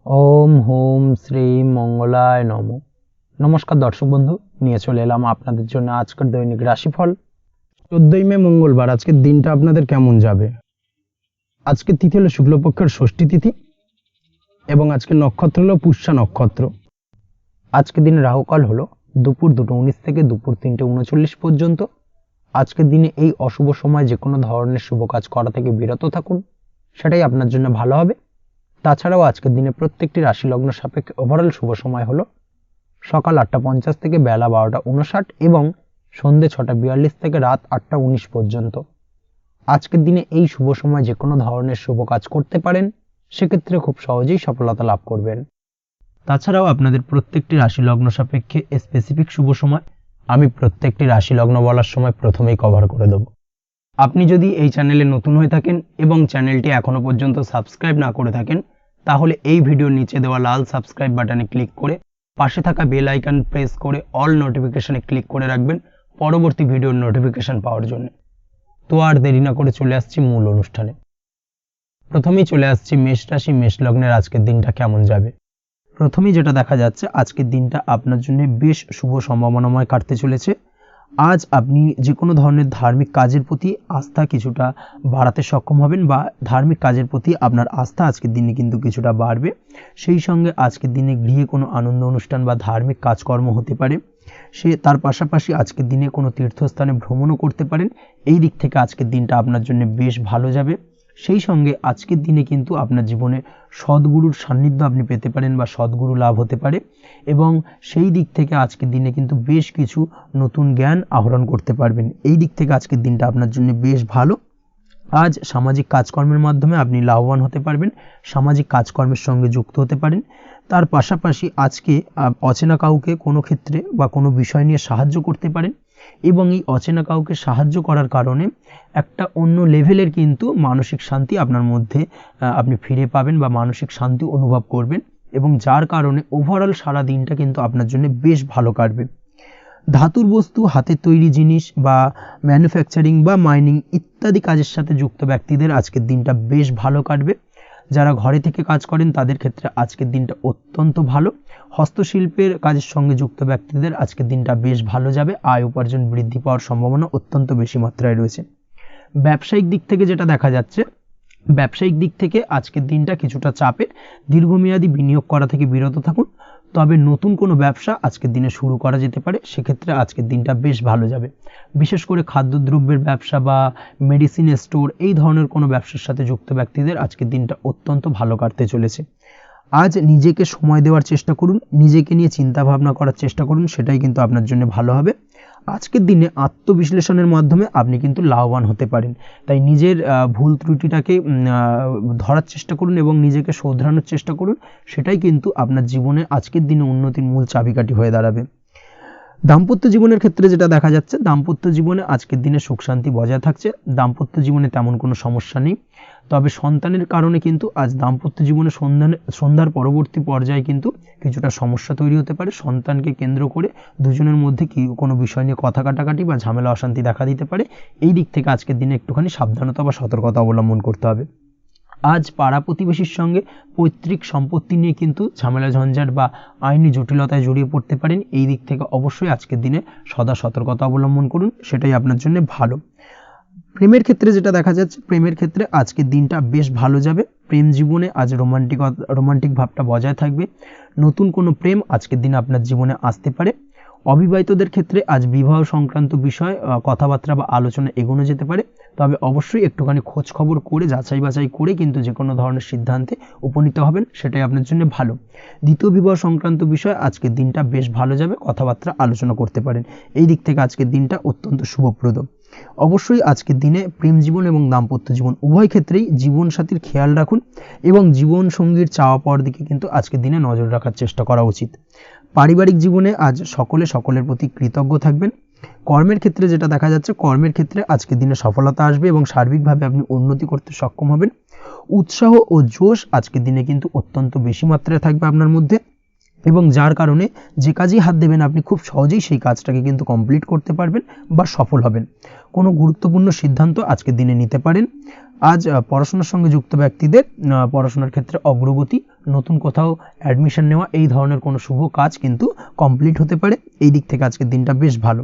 ওম home Shri মঙ্গলায় নম। নমস্কার দর্শক বন্ধু, নিয়ে চলে এলাম আপনাদের জন্য আজকের দৈনিক রাশিফল। 14ই মে মঙ্গলবার। আজকের দিনটা আপনাদের কেমন যাবে? আজকের তিথি হলো শুক্লপক্ষের ষষ্ঠী তিথি এবং আজকের নক্ষত্র হলো পুষ্যা নক্ষত্র। আজকের দিনে রাহুকাল হলো দুপুর 2:19 থেকে দুপুর 3:39 পর্যন্ত। আজকের দিনে এই অশুভ সময় যে কোনো ধরনের শুভ কাজ করা থেকে বিরত থাকুন, সেটাই আপনার জন্য ভালো হবে। তাছাড়াও আজকের দিনে প্রত্যেকটি রাশি লগ্ন সাপেক্ষে ওভারঅল শুভ সময় হলো সকাল 8:50 থেকে বেলা 12:59 এবং সন্ধ্যে 6:42 থেকে রাত 8:19 পর্যন্ত। আজকের দিনে এই শুভ সময় যে কোনো ধরনের শুভ কাজ করতে পারেন, সেক্ষেত্রে খুব সহজেই সফলতা লাভ করবেন। তাছাড়াও আপনাদের প্রত্যেকটি রাশি লগ্ন সাপেক্ষে স্পেসিফিক শুভ সময় আমি প্রত্যেকটি রাশি লগ্ন বলার সময় প্রথমেই কভার করে দেব। আপনি যদি এই চ্যানেলে নতুন হয়ে থাকেন এবং চ্যানেলটি এখনো পর্যন্ত সাবস্ক্রাইব না করে থাকেন, তাহলে এই ভিডিওর নিচে দেওয়া লাল সাবস্ক্রাইব বাটনে ক্লিক করে পাশে থাকা বেল আইকন প্রেস করে অল নোটিফিকেশনে ক্লিক করে রাখবেন পরবর্তী ভিডিওর নোটিফিকেশন পাওয়ার জন্য। তো আর দেরি না করে চলে আসছি মূল অনুষ্ঠানে। প্রথমেই চলে আসছি মেষ রাশি মেষ লগ্নের আজকের দিনটা কেমন যাবে। প্রথমেই যেটা দেখা যাচ্ছে, আজকের দিনটা আপনার জন্য বেশ শুভ সম্ভাবনাময় কাটতে চলেছে। আজ আপনি যে কোনো ধরনের ধার্মিক কাজের প্রতি আস্থা কিছুটা বাড়াতে সক্ষম হবেন বা ধার্মিক কাজের প্রতি আপনার আস্থা আজকের দিনে কিন্তু কিছুটা বাড়বে। সেই সঙ্গে আজকের দিনে গৃহে কোনো আনন্দ অনুষ্ঠান বা ধার্মিক কাজকর্ম হতে পারে। তার পাশাপাশি আজকের দিনে কোনো তীর্থস্থানে ভ্রমণও করতে পারেন। এই দিক থেকে আজকের দিনটা আপনার জন্য বেশ ভালো যাবে। সেই সঙ্গে আজকের দিনে কিন্তু আপনার জীবনে সদ্গুরুর সান্নিধ্য আপনি পেতে পারেন বা সদ্গুরু লাভ হতে পারে এবং সেই দিক থেকে আজকের দিনে কিন্তু বেশ কিছু নতুন জ্ঞান আহরণ করতে পারবেন। এই দিক থেকে আজকের দিনটা আপনার জন্য বেশ ভালো। আজ সামাজিক কাজকর্মের মাধ্যমে আপনি লাভবান হতে পারবেন, সামাজিক কাজকর্মের সঙ্গে যুক্ত হতে পারেন। তার পাশাপাশি আজকে অচেনা কাউকে কোনো ক্ষেত্রে বা কোনো বিষয় নিয়ে সাহায্য করতে পারেন এবং এই অচেনা কাউকে সাহায্য করার কারণে একটা অন্য লেভেলের কিন্তু মানসিক শান্তি আপনার মধ্যে আপনি ফিরে পাবেন বা মানসিক শান্তি অনুভব করবেন এবং যার কারণে ওভারঅল সারা দিনটা কিন্তু আপনার জন্য বেশ ভালো কাটবে। ধাতুর বস্তু, হাতের তৈরি জিনিস বা ম্যানুফ্যাকচারিং বা মাইনিং ইত্যাদি কাজের সাথে যুক্ত ব্যক্তিদের আজকের দিনটা বেশ ভালো কাটবে। যারা ঘরে থেকে কাজ করেন তাদের ক্ষেত্রে আজকের দিনটা অত্যন্ত ভালো। হস্তশিল্পের কাজের সঙ্গে যুক্ত ব্যক্তিদের আজকের দিনটা বেশ ভালো যাবে। আয় উপার্জন বৃদ্ধি পাওয়ার সম্ভাবনা অত্যন্ত বেশি মাত্রায় রয়েছে। ব্যবসায়িক দিক থেকে যেটা দেখা যাচ্ছে, ব্যবসায়িক দিক থেকে আজকের দিনটা কিছুটা চাপের। দীর্ঘমেয়াদী বিনিয়োগ করা থেকে বিরত থাকুন, তবে নতুন কোনো ব্যবসা আজকের দিনে শুরু করা যেতে পারে। সেক্ষেত্রে আজকের দিনটা বেশ ভালো যাবে। বিশেষ করে খাদ্যদ্রব্যের ব্যবসা বা মেডিসিন স্টোর এই ধরনের কোনো ব্যবসার সাথে যুক্ত ব্যক্তিদের আজকের দিনটা অত্যন্ত ভালো কাটতে চলেছে। আজ নিজেকে সময় দেওয়ার চেষ্টা করুন, নিজেকে নিয়ে চিন্তা ভাবনা করার চেষ্টা করুন, সেটাই কিন্তু আপনার জন্য ভালো হবে। আজকের দিনে আত্মবিশ্লেষণের মাধ্যমে আপনি কিন্তু লাভবান হতে পারেন। তাই নিজের ভুল ত্রুটিটাকে ধরার চেষ্টা করুন এবং নিজেকে শোধরানোর চেষ্টা করুন, সেটাই কিন্তু আপনার জীবনে আজকের দিনে উন্নতির মূল চাবিকাঠি হয়ে দাঁড়াবে। দাম্পত্য জীবনের ক্ষেত্রে যেটা দেখা যাচ্ছে, দাম্পত্য জীবনে আজকের দিনে সুখ শান্তি বজায় থাকছে। দাম্পত্য জীবনে তেমন কোনো সমস্যা নেই, তবে সন্তানের কারণে কিন্তু আজ দাম্পত্য জীবনে সন্ধ্যার পরবর্তী পর্যায়ে কিন্তু কিছুটা সমস্যা তৈরি হতে পারে। সন্তানকে কেন্দ্র করে দুজনের মধ্যে কি কোনো বিষয় নিয়ে কথা কাটাকাটি বা ঝামেলা অশান্তি দেখা দিতে পারে। এই দিক থেকে আজকের দিনে একটুখানি সাবধানতা বা সতর্কতা অবলম্বন করতে হবে। আজ পাড়া প্রতিবেশীর সঙ্গে পৈতৃক সম্পত্তি নিয়ে কিন্তু ঝামেলা ঝঞ্ঝাট বা আইনি জটিলতায় জড়িয়ে পড়তে পারেন। এই দিক থেকে অবশ্যই আজকের দিনে সদা সতর্কতা অবলম্বন করুন, সেটাই আপনার জন্য ভালো। প্রেমের ক্ষেত্রে যেটা দেখা যাচ্ছে, প্রেমের ক্ষেত্রে আজকের দিনটা বেশ ভালো যাবে। প্রেম জীবনে আজ রোমান্টিক ভাবটা বজায় থাকবে। নতুন কোনো প্রেম আজকের দিনে আপনার জীবনে আসতে পারে। অবিবাহিতদের ক্ষেত্রে আজ বিবাহ সংক্রান্ত বিষয় কথাবার্তা বা আলোচনা এগোনো যেতে পারে, তবে অবশ্যই একটুখানি খোঁজ খবর করে যাচাই বাছাই করে কিন্তু যে কোনো ধরনের সিদ্ধান্তে উপনীত হবেন, সেটাই আপনার জন্য ভালো। দ্বিতীয় বিবাহ সংক্রান্ত বিষয় আজকের দিনটা বেশ ভালো যাবে, কথাবার্তা আলোচনা করতে পারেন। এই দিক থেকে আজকের দিনটা অত্যন্ত শুভপ্রদ। অবশ্যই আজকের দিনে প্রেম জীবন এবং দাম্পত্য জীবন উভয় ক্ষেত্রেই জীবনসাথীর খেয়াল রাখুন এবং জীবন সঙ্গীর চাওয়া পাওয়ার দিকে কিন্তু আজকের দিনে নজর রাখার চেষ্টা করা উচিত। পারিবারিক জীবনে আজ সকলের প্রতি কৃতজ্ঞ থাকবেন। কর্মের ক্ষেত্রে যেটা দেখা যাচ্ছে, কর্মের ক্ষেত্রে আজকের দিনে সফলতা আসবে এবং সার্বিকভাবে আপনি উন্নতি করতে সক্ষম হবেন। উৎসাহ ও জোশ আজকের দিনে কিন্তু অত্যন্ত বেশি মাত্রায় থাকবে আপনার মধ্যে এবং যার কারণে যে কাজেই হাত দেবেন আপনি খুব সহজেই সেই কাজটাকে কিন্তু কমপ্লিট করতে পারবেন বা সফল হবেন। কোনো গুরুত্বপূর্ণ সিদ্ধান্ত আজকের দিনে নিতে পারেন। আজ পড়াশোনার সঙ্গে যুক্ত ব্যক্তিদের পড়াশোনার ক্ষেত্রে অগ্রগতি, নতুন কোথাও অ্যাডমিশন নেওয়া, এই ধরনের কোনো শুভ কাজ কিন্তু কমপ্লিট হতে পারে। এই দিক থেকে আজকের দিনটা বেশ ভালো।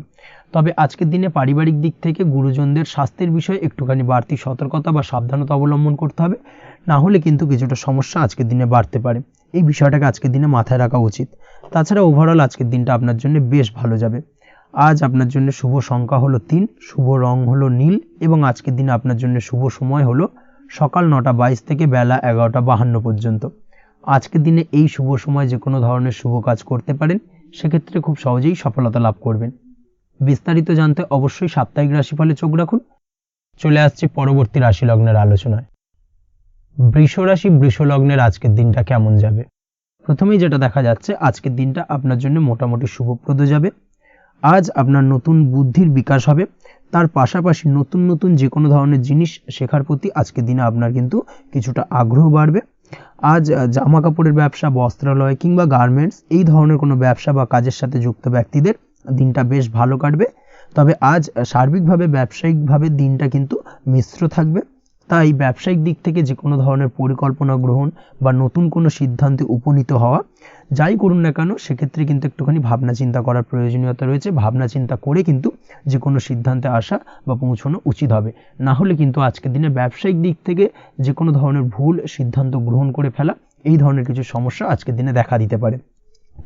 তবে আজকের দিনে পারিবারিক দিক থেকে গুরুজনদের স্বাস্থ্যের বিষয়ে একটুখানি বাড়তি সতর্কতা বা সাবধানতা অবলম্বন করতে হবে, না হলে কিন্তু কিছুটা সমস্যা আজকের দিনে বাড়তে পারে। এই বিষয়টাকে আজকের দিনে মাথায় রাখা উচিত। তাছাড়া ওভারঅল আজকের দিনটা আপনার জন্য বেশ ভালো যাবে। আজ আপনার জন্য শুভ সংখ্যা হলো 3, শুভ রং হলো নীল এবং আজকের দিনে আপনার জন্য শুভ সময় হলো সকাল 9:22 থেকে বেলা 11:52 পর্যন্ত। আজকের দিনে এই শুভ সময় যে কোনো ধরনের শুভ কাজ করতে পারেন, সেক্ষেত্রে খুব সহজেই সফলতা লাভ করবেন। বিস্তারিত জানতে অবশ্যই সাপ্তাহিক রাশিফলে চোখ রাখুন। চলে আসছি পরবর্তী রাশি লগ্নের আলোচনায়। বৃষ রাশি, বৃষ লগ্নের আজকের দিনটা কেমন যাবে? প্রথমেই যেটা দেখা যাচ্ছে, আজকের দিনটা আপনার জন্য মোটামুটি শুভপ্রদ যাবে। আজ আপনার নতুন বুদ্ধির বিকাশ হবে, তার পাশাপাশি নতুন নতুন যে কোনো ধরনের জিনিস শেখার প্রতি আজকের দিনে আপনার কিন্তু কিছুটা আগ্রহ বাড়বে। আজ জামা কাপড়ের ব্যবসা, বস্ত্রালয় কিংবা গার্মেন্টস এই ধরনের কোনো ব্যবসা বা কাজের সাথে যুক্ত ব্যক্তিদের দিনটা বেশ ভালো কাটবে। তবে আজ সার্বিকভাবে ব্যবসায়িকভাবে দিনটা কিন্তু মিশ্র থাকবে, তাই ব্যবসায়িক দিক থেকে যে কোনো ধরনের পরিকল্পনা গ্রহণ বা নতুন কোনো সিদ্ধান্তে উপনীত হওয়া, যাই করুন না কেন সেক্ষেত্রে কিন্তু একটুখানি ভাবনা চিন্তা করার প্রয়োজনীয়তা রয়েছে। ভাবনা চিন্তা করে কিন্তু যে কোনো সিদ্ধান্তে আসা বা পৌঁছানো উচিত হবে, না হলে কিন্তু আজকের দিনে ব্যবসায়িক দিক থেকে যে কোনো ধরনের ভুল সিদ্ধান্ত গ্রহণ করে ফেলা, এই ধরনের কিছু সমস্যা আজকের দিনে দেখা দিতে পারে।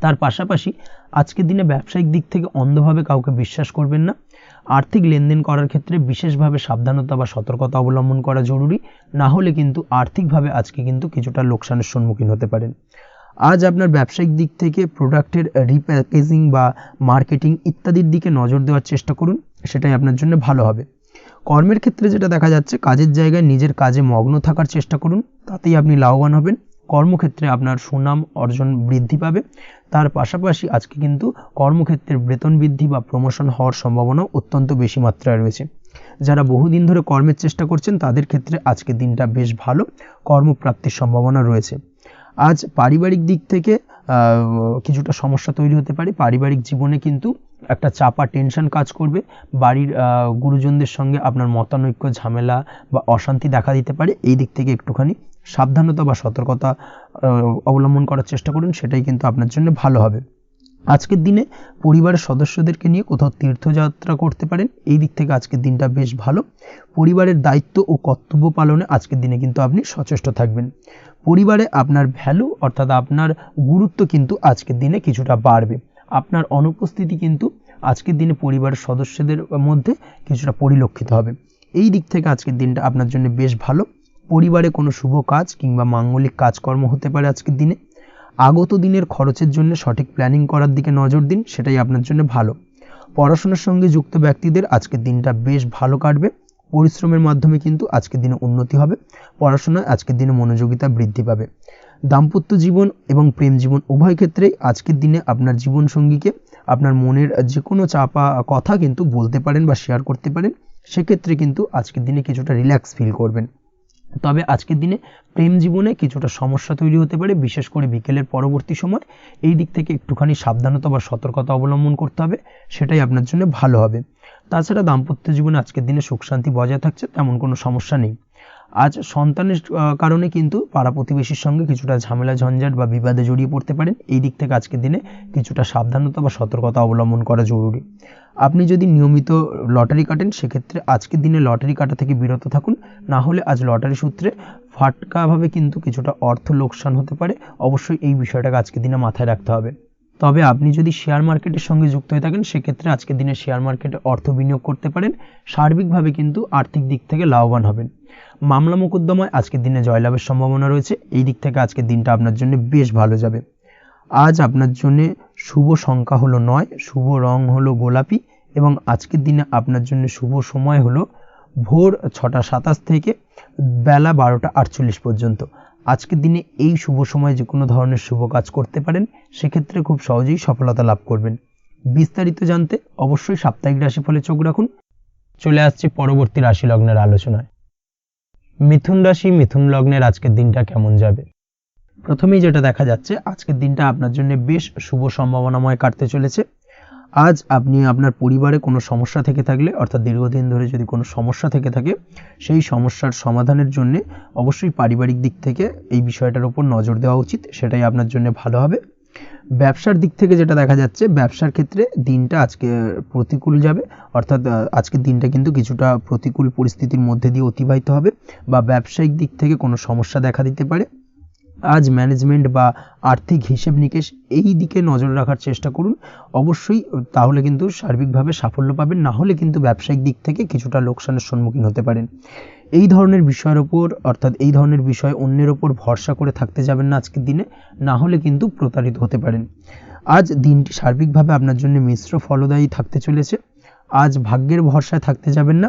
তার পাশাপাশি আজকের দিনে ব্যবসায়িক দিক থেকে অন্ধভাবে কাউকে বিশ্বাস করবেন না। আর্থিক লেনদেন করার ক্ষেত্রে বিশেষভাবে সাবধানতা বা সতর্কতা অবলম্বন করা জরুরি, না হলে কিন্তু আর্থিকভাবে আজকে কিন্তু কিছুটা লোকসানের সম্মুখীন হতে পারেন। আজ আপনার ব্যবসায়িক দিক থেকে প্রোডাক্টের রিপ্যাকেজিং বা মার্কেটিং ইত্যাদির দিকে নজর দেওয়ার চেষ্টা করুন, সেটাই আপনার জন্য ভালো হবে। কর্মের ক্ষেত্রে যেটা দেখা যাচ্ছে, কাজের জায়গায় নিজের কাজে মগ্ন থাকার চেষ্টা করুন, তাতেই আপনি লাভবান হবেন। কর্মক্ষেত্রে আপনার সুনাম অর্জন বৃদ্ধি পাবে। তার পাশাপাশি আজকে কিন্তু কর্মক্ষেত্রের বেতন বৃদ্ধি বা প্রমোশন হওয়ার সম্ভাবনা অত্যন্ত বেশি মাত্রায় রয়েছে। যারা বহুদিন ধরে কর্মের চেষ্টা করছেন তাদের ক্ষেত্রে আজকের দিনটা বেশ ভালো, কর্মপ্রাপ্তির সম্ভাবনা রয়েছে। আজ পারিবারিক দিক থেকে কিছুটা সমস্যা তৈরি হতে পারে। পারিবারিক জীবনে কিন্তু একটা চাপা টেনশন কাজ করবে। বাড়ির গুরুজনদের সঙ্গে আপনার মতানৈক্য, ঝামেলা বা অশান্তি দেখা দিতে পারে। এই দিক থেকে একটুখানি সাবধানতা বা সতর্কতা অবলম্বন করার চেষ্টা করুন, সেটাই কিন্তু আপনার জন্য ভালো হবে। আজকের দিনে পরিবারের সদস্যদেরকে নিয়ে কোথাও তীর্থযাত্রা করতে পারেন, এই দিক থেকে আজকের দিনটা বেশ ভালো। পরিবারের দায়িত্ব ও কর্তব্য পালনে আজকের দিনে কিন্তু আপনি সচেষ্ট থাকবেন। পরিবারে আপনার ভ্যালু অর্থাৎ আপনার গুরুত্ব কিন্তু আজকের দিনে কিছুটা বাড়বে। আপনার অনুপস্থিতি কিন্তু আজকের দিনে পরিবারের সদস্যদের মধ্যে কিছুটা পরিলক্ষিত হবে। এই দিক থেকে আজকের দিনটা আপনার জন্য বেশ ভালো। পরিবারে কোনো শুভ কাজ কিংবা মাঙ্গলিক কাজকর্ম হতে পারে আজকের দিনে। আগত দিনের খরচের জন্য সঠিক প্ল্যানিং করার দিকে নজর দিন, সেটাই আপনার জন্য ভালো। পড়াশোনার সঙ্গে যুক্ত ব্যক্তিদের আজকের দিনটা বেশ ভালো কাটবে। পরিশ্রমের মাধ্যমে কিন্তু আজকের দিনে উন্নতি হবে। পড়াশোনায় আজকের দিনে মনোযোগিতা বৃদ্ধি পাবে। দাম্পত্য জীবন এবং প্রেম জীবন উভয় ক্ষেত্রেই আজকের দিনে আপনার জীবনসঙ্গীকে আপনার মনের যে কোনো চাপা কথা কিন্তু বলতে পারেন বা শেয়ার করতে পারেন, সেক্ষেত্রে কিন্তু আজকের দিনে কিছুটা রিল্যাক্স ফিল করবেন। তবে আজকের দিনে প্রেম জীবনে কিছুটা সমস্যা তৈরি হতে পারে, বিশেষ করে বিকেলের পরবর্তী সময়। এই দিক থেকে একটুখানি সাবধানতা বা সতর্কতা অবলম্বন করতে হবে, সেটাই আপনার জন্য ভালো হবে। তাছাড়া দাম্পত্য জীবনে আজকের দিনে সুখ শান্তি বজায় থাকছে, তেমন কোনো সমস্যা নেই। আজ সন্তানের কারণে কিন্তু পাড়া প্রতিবেশীর সঙ্গে কিছুটা ঝামেলা ঝঞ্ঝাট বা বিবাদে জড়িয়ে পড়তে পারেন। এই দিক থেকে আজকের দিনে কিছুটা সাবধানতা বা সতর্কতা অবলম্বন করা জরুরি। আপনি যদি নিয়মিত লটারি কাটেন, সেক্ষেত্রে আজকের দিনে লটারি কাটা থেকে বিরত থাকুন, না হলে আজ লটারি সূত্রে ফাটকাভাবে কিন্তু কিছুটা অর্থ লোকসান হতে পারে। অবশ্যই এই বিষয়টাকে আজকের দিনে মাথায় রাখতে হবে। তবে আপনি যদি শেয়ার মার্কেটের সঙ্গে যুক্ত হয়ে থাকেন, সেক্ষেত্রে আজকের দিনে শেয়ার মার্কেটে অর্থ বিনিয়োগ করতে পারেন। সার্বিকভাবে কিন্তু আর্থিক দিক থেকে লাভবান হবেন। মামলা মোকদ্দমায় আজকের দিনে জয়লাভের সম্ভাবনা রয়েছে। এই দিক থেকে আজকের দিনটা আপনার জন্য বেশ ভালো যাবে। আজ আপনার জন্য শুভ সংখ্যা হলো 9, শুভ রং হলো গোলাপি এবং আজকের দিনে আপনার জন্য শুভ সময় হলো ভোর 6:27 থেকে বেলা 12:48 পর্যন্ত। আজকের দিনে এই শুভ সময় যে কোনো ধরনের শুভ কাজ করতে পারেন, সেক্ষেত্রে খুব সহজেই সফলতা লাভ করবেন। বিস্তারিত জানতে অবশ্যই সাপ্তাহিক রাশিফলে চোখ রাখুন। চলে আসছি পরবর্তী রাশি লগ্নের আলোচনায়। মিথুন রাশি, মিথুন লগ্নের আজকের দিনটা কেমন যাবে? প্রথমেই যেটা দেখা যাচ্ছে, আজকের দিনটা আপনার জন্য বেশ শুভ সম্ভাবনাময় কাটতে চলেছে। আজ আপনি আপনার পরিবারে কোনো সমস্যা থেকে থাকলে, অর্থাৎ দীর্ঘদিন ধরে যদি কোনো সমস্যা থেকে থাকে, সেই সমস্যার সমাধানের জন্য অবশ্যই পারিবারিক দিক থেকে এই বিষয়টার উপর নজর দেওয়া উচিত, সেটাই আপনার জন্য ভালো হবে। ব্যবসার দিক থেকে যেটা দেখা যাচ্ছে, ব্যবসার ক্ষেত্রে দিনটা আজকে প্রতিকূল যাবে, অর্থাৎ আজকের দিনটা কিন্তু কিছুটা প্রতিকূল পরিস্থিতির মধ্যে দিয়ে অতিবাহিত হবে, বা ব্যবসায়িক দিক থেকে কোনো সমস্যা দেখা দিতে পারে। আজ ম্যানেজমেন্ট বা আর্থিক হিসেব নিকেশ এই দিকে নজর রাখার চেষ্টা করুন অবশ্যই, তাহলে কিন্তু সার্বিকভাবে সাফল্য পাবেন, না হলে কিন্তু ব্যবসায়িক দিক থেকে কিছুটা লোকসানের সম্মুখীন হতে পারেন। এই ধরনের বিষয়ের ওপর, অর্থাৎ এই ধরনের বিষয় অন্যের ওপর ভরসা করে থাকতে যাবেন না আজকের দিনে, না হলে কিন্তু প্রতারিত হতে পারেন। আজ দিনটি সার্বিকভাবে আপনার জন্য মিশ্র ফলদায়ী থাকতে চলেছে। আজ ভাগ্যের ভরসায় থাকতে যাবেন না,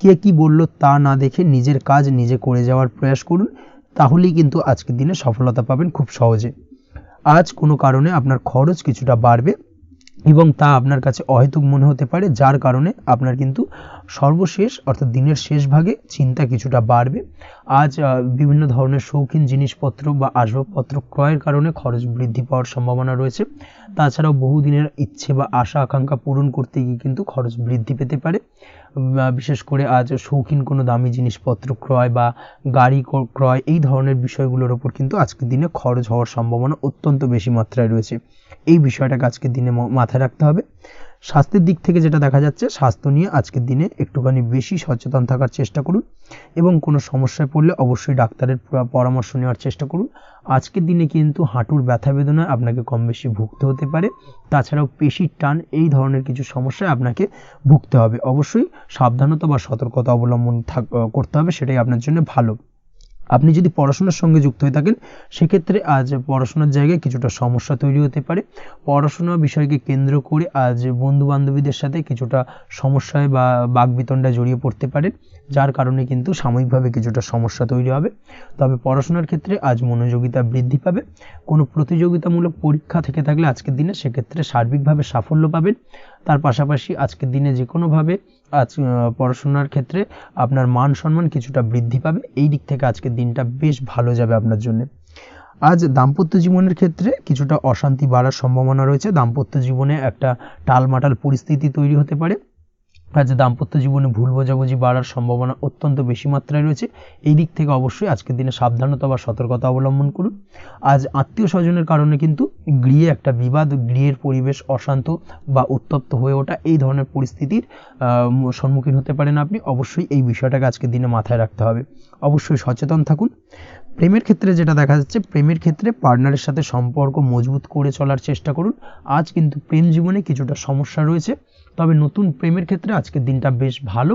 কে কি বলল তা না দেখে নিজের কাজ নিজে করে যাওয়ার প্রয়াস করুন, তাহলেই কিন্তু আজকের দিনে সফলতা পাবেন খুব সহজে। আজ কোনো কারণে আপনার খরচ কিছুটা বাড়বে এবং তা আপনার কাছে অহেতুক মনে হতে পারে, যার কারণে আপনার কিন্তু সর্বশেষ অর্থাৎ দিনের শেষ ভাগে চিন্তা কিছুটা বাড়বে। আজ বিভিন্ন ধরনের শৌখিন জিনিসপত্র বা আসবাবপত্র ক্রয়ের কারণে খরচ বৃদ্ধি পাওয়ার সম্ভাবনা রয়েছে। তাছাড়াও বহুদিনের ইচ্ছে বা আশা আকাঙ্ক্ষা পূরণ করতে গিয়ে কিন্তু খরচ বৃদ্ধি পেতে পারে। বিশেষ করে আজ শৌখিন কোনো দামি জিনিসপত্র ক্রয় বা গাড়ি ক্রয় এই ধরনের বিষয়গুলোর ওপর কিন্তু আজকের দিনে খরচ হওয়ার সম্ভাবনা অত্যন্ত বেশি মাত্রায় রয়েছে। এই বিষয়টাকে আজকের দিনে মাথায় রাখতে হবে। স্বাস্থ্যের দিক থেকে যেটা দেখা যাচ্ছে, স্বাস্থ্য নিয়ে আজকের দিনে একটুখানি বেশি সচেতন থাকার চেষ্টা করুন এবং কোনো সমস্যায় পড়লে অবশ্যই ডাক্তারের পরামর্শ নেওয়ার চেষ্টা করুন। আজকের দিনে কিন্তু হাঁটুর ব্যথা বেদনায় আপনাকে কম বেশি ভুগতে হতে পারে, তাছাড়াও পেশির টান এই ধরনের কিছু সমস্যায় আপনাকে ভুগতে হবে। অবশ্যই সাবধানতা বা সতর্কতা অবলম্বন করতে হবে, সেটাই আপনার জন্য ভালো। আপনি যদি পড়াশোনার সঙ্গে যুক্ত হয়ে থাকেন, সেক্ষেত্রে আজ পড়াশোনার জায়গায় কিছুটা সমস্যা তৈরি হতে পারে। পড়াশোনা বিষয়কে কেন্দ্র করে আজ বন্ধু বান্ধবীদের সাথে কিছুটা সমস্যায় বা বাকবিতণ্ডায় জড়িয়ে পড়তে পারেন, যার কারণে কিন্তু সাময়িকভাবে কিছুটা সমস্যা তৈরি হবে। তবে পড়াশোনার ক্ষেত্রে আজ মনোযোগিতা বৃদ্ধি পাবে। কোনো প্রতিযোগিতামূলক পরীক্ষা থেকে থাকলে আজকের দিনে সেক্ষেত্রে সার্বিকভাবে সাফল্য পাবেন। তার পাশাপাশি আজকের দিনে যে কোনোভাবে আজ পড়াশোনার ক্ষেত্রে আপনার মান সম্মান কিছুটা বৃদ্ধি পাবে। এই দিক থেকে আজকের দিনটা বেশ ভালো যাবে আপনার জন্য। আজ দাম্পত্য জীবনের ক্ষেত্রে কিছুটা অশান্তি বাড়ার সম্ভাবনা রয়েছে। দাম্পত্য জীবনে একটা টালমাটাল পরিস্থিতি তৈরি হতে পারে। আজ দাম্পত্য জীবনে ভুল বোঝাবুঝি বাড়ার সম্ভাবনা অত্যন্ত বেশি মাত্রায় রয়েছে। এই দিক থেকে অবশ্যই আজকের দিনে সাবধানতা বা সতর্কতা অবলম্বন করুন। আজ আত্মীয় স্বজনের কারণে কিন্তু গৃহে একটা বিবাদ, গৃহের পরিবেশ অশান্ত বা উত্তপ্ত হয়ে ওঠা এই ধরনের পরিস্থিতির সম্মুখীন হতে পারেন আপনি। অবশ্যই এই বিষয়টাকে আজকের দিনে মাথায় রাখতে হবে। অবশ্যই সচেতন থাকুন। প্রেমের ক্ষেত্রে যেটা দেখা যাচ্ছে, প্রেমের ক্ষেত্রে পার্টনারের সাথে সম্পর্ক মজবুত করে চলার চেষ্টা করুন। আজ কিন্তু প্রেম জীবনে কিছুটা সমস্যা রয়েছে, তবে নতুন প্রেমের ক্ষেত্রে আজকের দিনটা বেশ ভালো।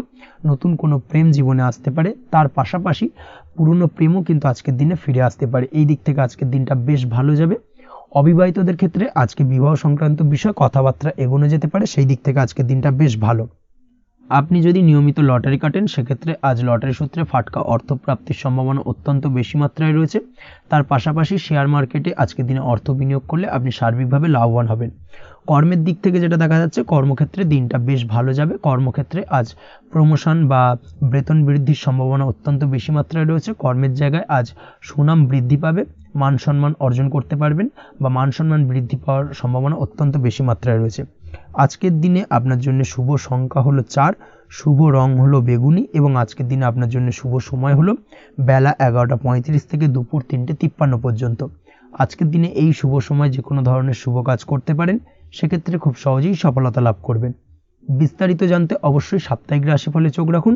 নতুন কোনো প্রেম জীবনে আসতে পারে, তার পাশাপাশি পুরনো প্রেমও কিন্তু আজকের দিনে ফিরে আসতে পারে। এই দিক থেকে আজকের দিনটা বেশ ভালো যাবে। অবিবাহিতদের ক্ষেত্রে আজকে বিবাহ সংক্রান্ত বিষয় কথাবার্তা এগোনো যেতে পারে, সেই দিক থেকে আজকের দিনটা বেশ ভালো। আপনি যদি নিয়মিত লটারি কাটেন, সেক্ষেত্রে আজ লটারি সূত্রে ফাটকা অর্থপ্রাপ্তির সম্ভাবনা অত্যন্ত বেশি মাত্রায় রয়েছে। তার পাশাপাশি শেয়ার মার্কেটে আজকের দিনে অর্থ বিনিয়োগ করলে আপনি সার্বিকভাবে লাভবান হবেন। কর্মের দিক থেকে যেটা দেখা যাচ্ছে, কর্মক্ষেত্রে দিনটা বেশ ভালো যাবে। কর্মক্ষেত্রে আজ প্রমোশন বা বেতন বৃদ্ধির সম্ভাবনা অত্যন্ত বেশি মাত্রায় রয়েছে। কর্মের জায়গায় আজ সুনাম বৃদ্ধি পাবে, মান সম্মান অর্জন করতে পারবেন বা মান সম্মান বৃদ্ধি পাওয়ার সম্ভাবনা অত্যন্ত বেশি মাত্রায় রয়েছে। আজকের দিনে আপনার জন্য শুভ সংখ্যা হলো 4, শুভ রং হলো বেগুনি এবং আজকের দিনে আপনার জন্য শুভ সময় হলো বেলা 11:35 থেকে দুপুর 3:53 পর্যন্ত। আজকের দিনে এই শুভ সময় যে কোনো ধরনের শুভ কাজ করতে পারেন, সেক্ষেত্রে খুব সহজেই সফলতা লাভ করবেন। বিস্তারিত জানতে অবশ্যই সাপ্তাহিক রাশিফলে চোখ রাখুন।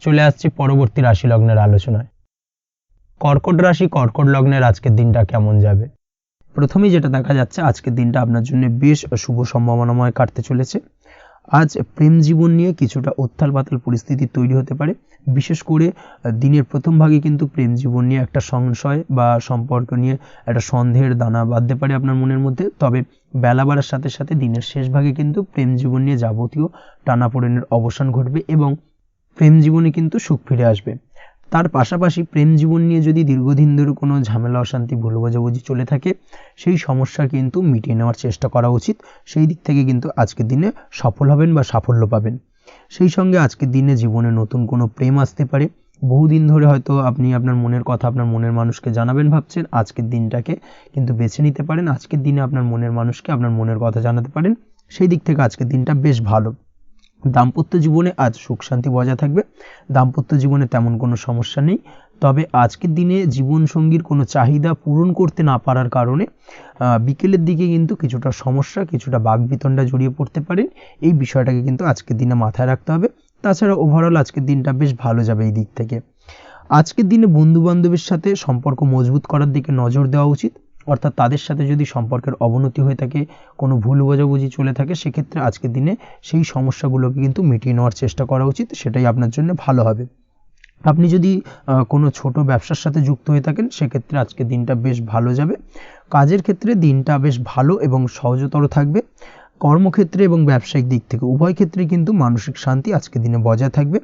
চলে আসছে পরবর্তী রাশি লগ্নের আলোচনায়। কর্কট রাশি, কর্কট লগ্নের আজকের দিনটা কেমন যাবে? প্রথমেই যেটা দেখা যাচ্ছে, আজকের দিনটা আপনার জন্য বেশ শুভ সম্ভাবনাময় কাটতে চলেছে। আজ প্রেম জীবন নিয়ে কিছুটা উত্থাল পাতাল পরিস্থিতি তৈরি হতে পারে। বিশেষ করে দিনের প্রথম ভাগে কিন্তু প্রেম জীবন নিয়ে একটা সংশয় বা সম্পর্ক নিয়ে একটা সন্দেহের দানা বাঁধতে পারে আপনার মনের মধ্যে। তবে বেলা বাড়ার সাথে সাথে দিনের শেষ ভাগে কিন্তু প্রেম জীবন নিয়ে যাবতীয় টানাপোড়েনের অবসান ঘটবে এবং প্রেম জীবনে কিন্তু সুখ ফিরে আসবে। তার পাশাপাশি প্রেম জীবন নিয়ে যদি দীর্ঘদিন ধরে কোনো ঝামেলা অশান্তি ভুল বোঝাবুঝি চলে থাকে, সেই সমস্যা কিন্তু মিটিয়ে নেওয়ার চেষ্টা করা উচিত। সেই দিক থেকে কিন্তু আজকের দিনে সফল হবেন বা সাফল্য পাবেন। সেই সঙ্গে আজকের দিনে জীবনে নতুন কোনো প্রেম আসতে পারে। বহুদিন ধরে হয়তো আপনি আপনার মনের কথা আপনার মনের মানুষকে জানাবেন ভাবছেন, আজকের দিনটাকে কিন্তু বেছে নিতে পারেন। আজকের দিনে আপনার মনের মানুষকে আপনার মনের কথা জানাতে পারেন। সেই দিক থেকে আজকের দিনটা বেশ ভালো। দাম্পত্য জীবনে আজ সুখ শান্তি বজায় থাকবে, দাম্পত্য জীবনে তেমন কোনো সমস্যা নেই। তবে আজকের দিনে জীবনসঙ্গীর কোনো চাহিদা পূরণ করতে না পারার কারণে বিকেলের দিকে কিন্তু কিছুটা সমস্যা, কিছুটা বাকবিতণ্ডা জড়িয়ে পড়তে পারেন। এই বিষয়টাকে কিন্তু আজকের দিনে মাথায় রাখতে হবে। তাছাড়া ওভারঅল আজকের দিনটা বেশ ভালো যাবে এই দিক থেকে। আজকের দিনে বন্ধু বান্ধবের সাথে সম্পর্ক মজবুত করার দিকে নজর দেওয়া উচিত, অর্থাৎ তাদের সাথে যদি সম্পর্কের অবনতি হয়ে থাকে, কোনো ভুল বোঝাবুঝি চলে থাকে, সেক্ষেত্রে আজকের দিনে সেই সমস্যাগুলোকে কিন্তু মিটিয়ে নেওয়ার চেষ্টা করা উচিত, সেটাই আপনার জন্য ভালো হবে। আপনি যদি কোনো ছোট ব্যবসার সাথে যুক্ত হয়ে থাকেন, সেক্ষেত্রে আজকের দিনটা বেশ ভালো যাবে। কাজের ক্ষেত্রে দিনটা বেশ ভালো এবং সহজতর থাকবে। কর্মক্ষেত্রে এবং ব্যবসায়িক দিক থেকে উভয় ক্ষেত্রে কিন্তু মানসিক শান্তি আজকের দিনে বজায় থাকবে।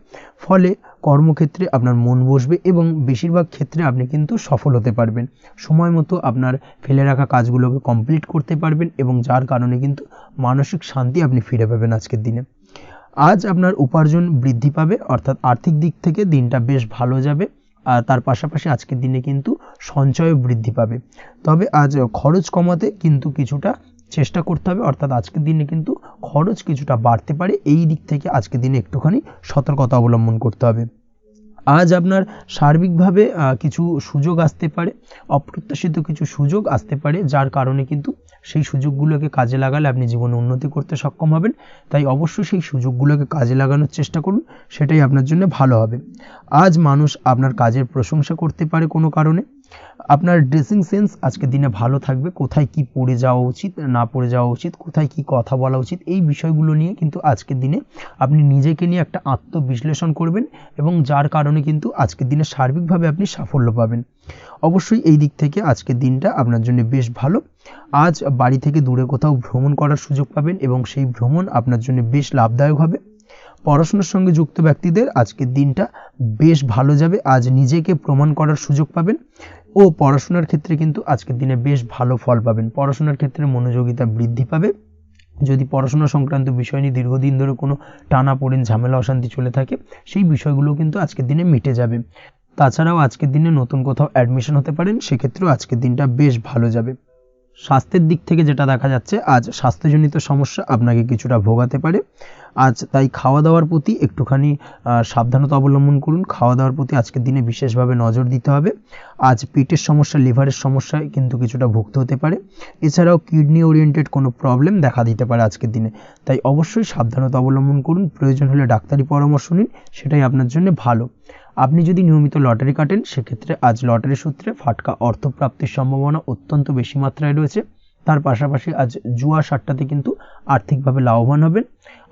ফলে কর্মক্ষেত্রে আপনার মন বসবে এবং বেশিরভাগ ক্ষেত্রে আপনি কিন্তু সফল হতে পারবেন। সময় মতো আপনার ফেলে রাখা কাজগুলোকে কমপ্লিট করতে পারবেন এবং যার কারণে কিন্তু মানসিক শান্তি আপনি ফিরে পাবেন আজকের দিনে। আজ আপনার উপার্জন বৃদ্ধি পাবে, অর্থাৎ আর্থিক দিক থেকে দিনটা বেশ ভালো যাবে। আর তার পাশাপাশি আজকের দিনে কিন্তু সঞ্চয় বৃদ্ধি পাবে। তবে আজ খরচ কমাতে কিন্তু কিছুটা চেষ্টা করতে হবে, অর্থাৎ আজকের দিনে কিন্তু খরচ কিছুটা বাড়তে পারে। এই দিক থেকে আজকের দিনে একটুখানি সতর্কতা অবলম্বন করতে হবে। আজ আপনার সার্বিকভাবে কিছু সুযোগ আসতে পারে, অপ্রত্যাশিত কিছু সুযোগ আসতে পারে, যার কারণে কিন্তু সেই সুযোগগুলোকে কাজে লাগালে আপনি জীবনে উন্নতি করতে সক্ষম হবেন। তাই অবশ্যই সেই সুযোগগুলোকে কাজে লাগানোর চেষ্টা করুন, সেটাই আপনার জন্য ভালো হবে। আজ মানুষ আপনার কাজের প্রশংসা করতে পারে কোনো কারণে। আপনার ড্রেসিং সেন্স আজকের দিনে ভালো থাকবে, কোথায় কি পরে যাওয়া উচিত, না পরে যাওয়া উচিত, কোথায় কি কথা বলা উচিত, এই বিষয়গুলো নিয়ে কিন্তু আজকের দিনে আপনি নিজেকে নিয়ে একটা আত্মবিশ্লেষণ করবেন এবং যার কারণে কিন্তু আজকের দিনে সার্বিকভাবে আপনি সাফল্য পাবেন। অবশ্যই এই দিক থেকে আজকের দিনটা আপনার জন্য বেশ ভালো। আজ বাড়ি থেকে দূরে কোথাও ভ্রমণ করার সুযোগ পাবেন এবং সেই ভ্রমণ আপনার জন্য বেশ লাভদায়ক হবে। পড়াশোনার সঙ্গে যুক্ত ব্যক্তিদের আজকের দিনটা বেশ ভালো যাবে। আজ নিজেকে প্রমাণ করার সুযোগ পাবেন ও পড়াশোনার ক্ষেত্রে কিন্তু আজকের দিনে বেশ ভালো ফল পাবেন। পড়াশোনার ক্ষেত্রে মনোযোগিতা বৃদ্ধি পাবে। যদি পড়াশোনা সংক্রান্ত বিষয় নিয়ে দীর্ঘদিন ধরে কোনো টানাপোড়েন, ঝামেলা, অশান্তি চলে থাকে, সেই বিষয়গুলো কিন্তু আজকের দিনে মিটে যাবে। তাছাড়াও আজকের দিনে নতুন কোথাও অ্যাডমিশন হতে পারেন, সেক্ষেত্রেও আজকের দিনটা বেশ ভালো যাবে। স্বাস্থ্যের দিক থেকে যেটা দেখা যাচ্ছে, আজ স্বাস্থ্যজনিত সমস্যা আপনাকে কিছুটা ভোগাতে পারে। আজ তাই খাওয়া দাওয়ার প্রতি একটুখানি সাবধানতা অবলম্বন করুন। খাওয়া দাওয়ার প্রতি আজকের দিনে বিশেষভাবে নজর দিতে হবে। আজ পেটের সমস্যা, লিভারের সমস্যায় কিন্তু কিছুটা ভুগতে হতে পারে। এছাড়াও কিডনি ওরিয়েন্টেড কোনো প্রবলেম দেখা দিতে পারে আজকের দিনে। তাই অবশ্যই সাবধানতা অবলম্বন করুন। প্রয়োজন হলে ডাক্তারি পরামর্শ নিন, সেটাই আপনার জন্য ভালো। আপনি যদি নিয়মিত লটারি কাটেন, সেক্ষেত্রে আজ লটারি সূত্রে ফাটকা অর্থপ্রাপ্তির সম্ভাবনা অত্যন্ত বেশি মাত্রায় রয়েছে। তার পাশাপাশি আজ জুয়া সাট্টাতে কিন্তু আর্থিকভাবে লাভবান হবেন।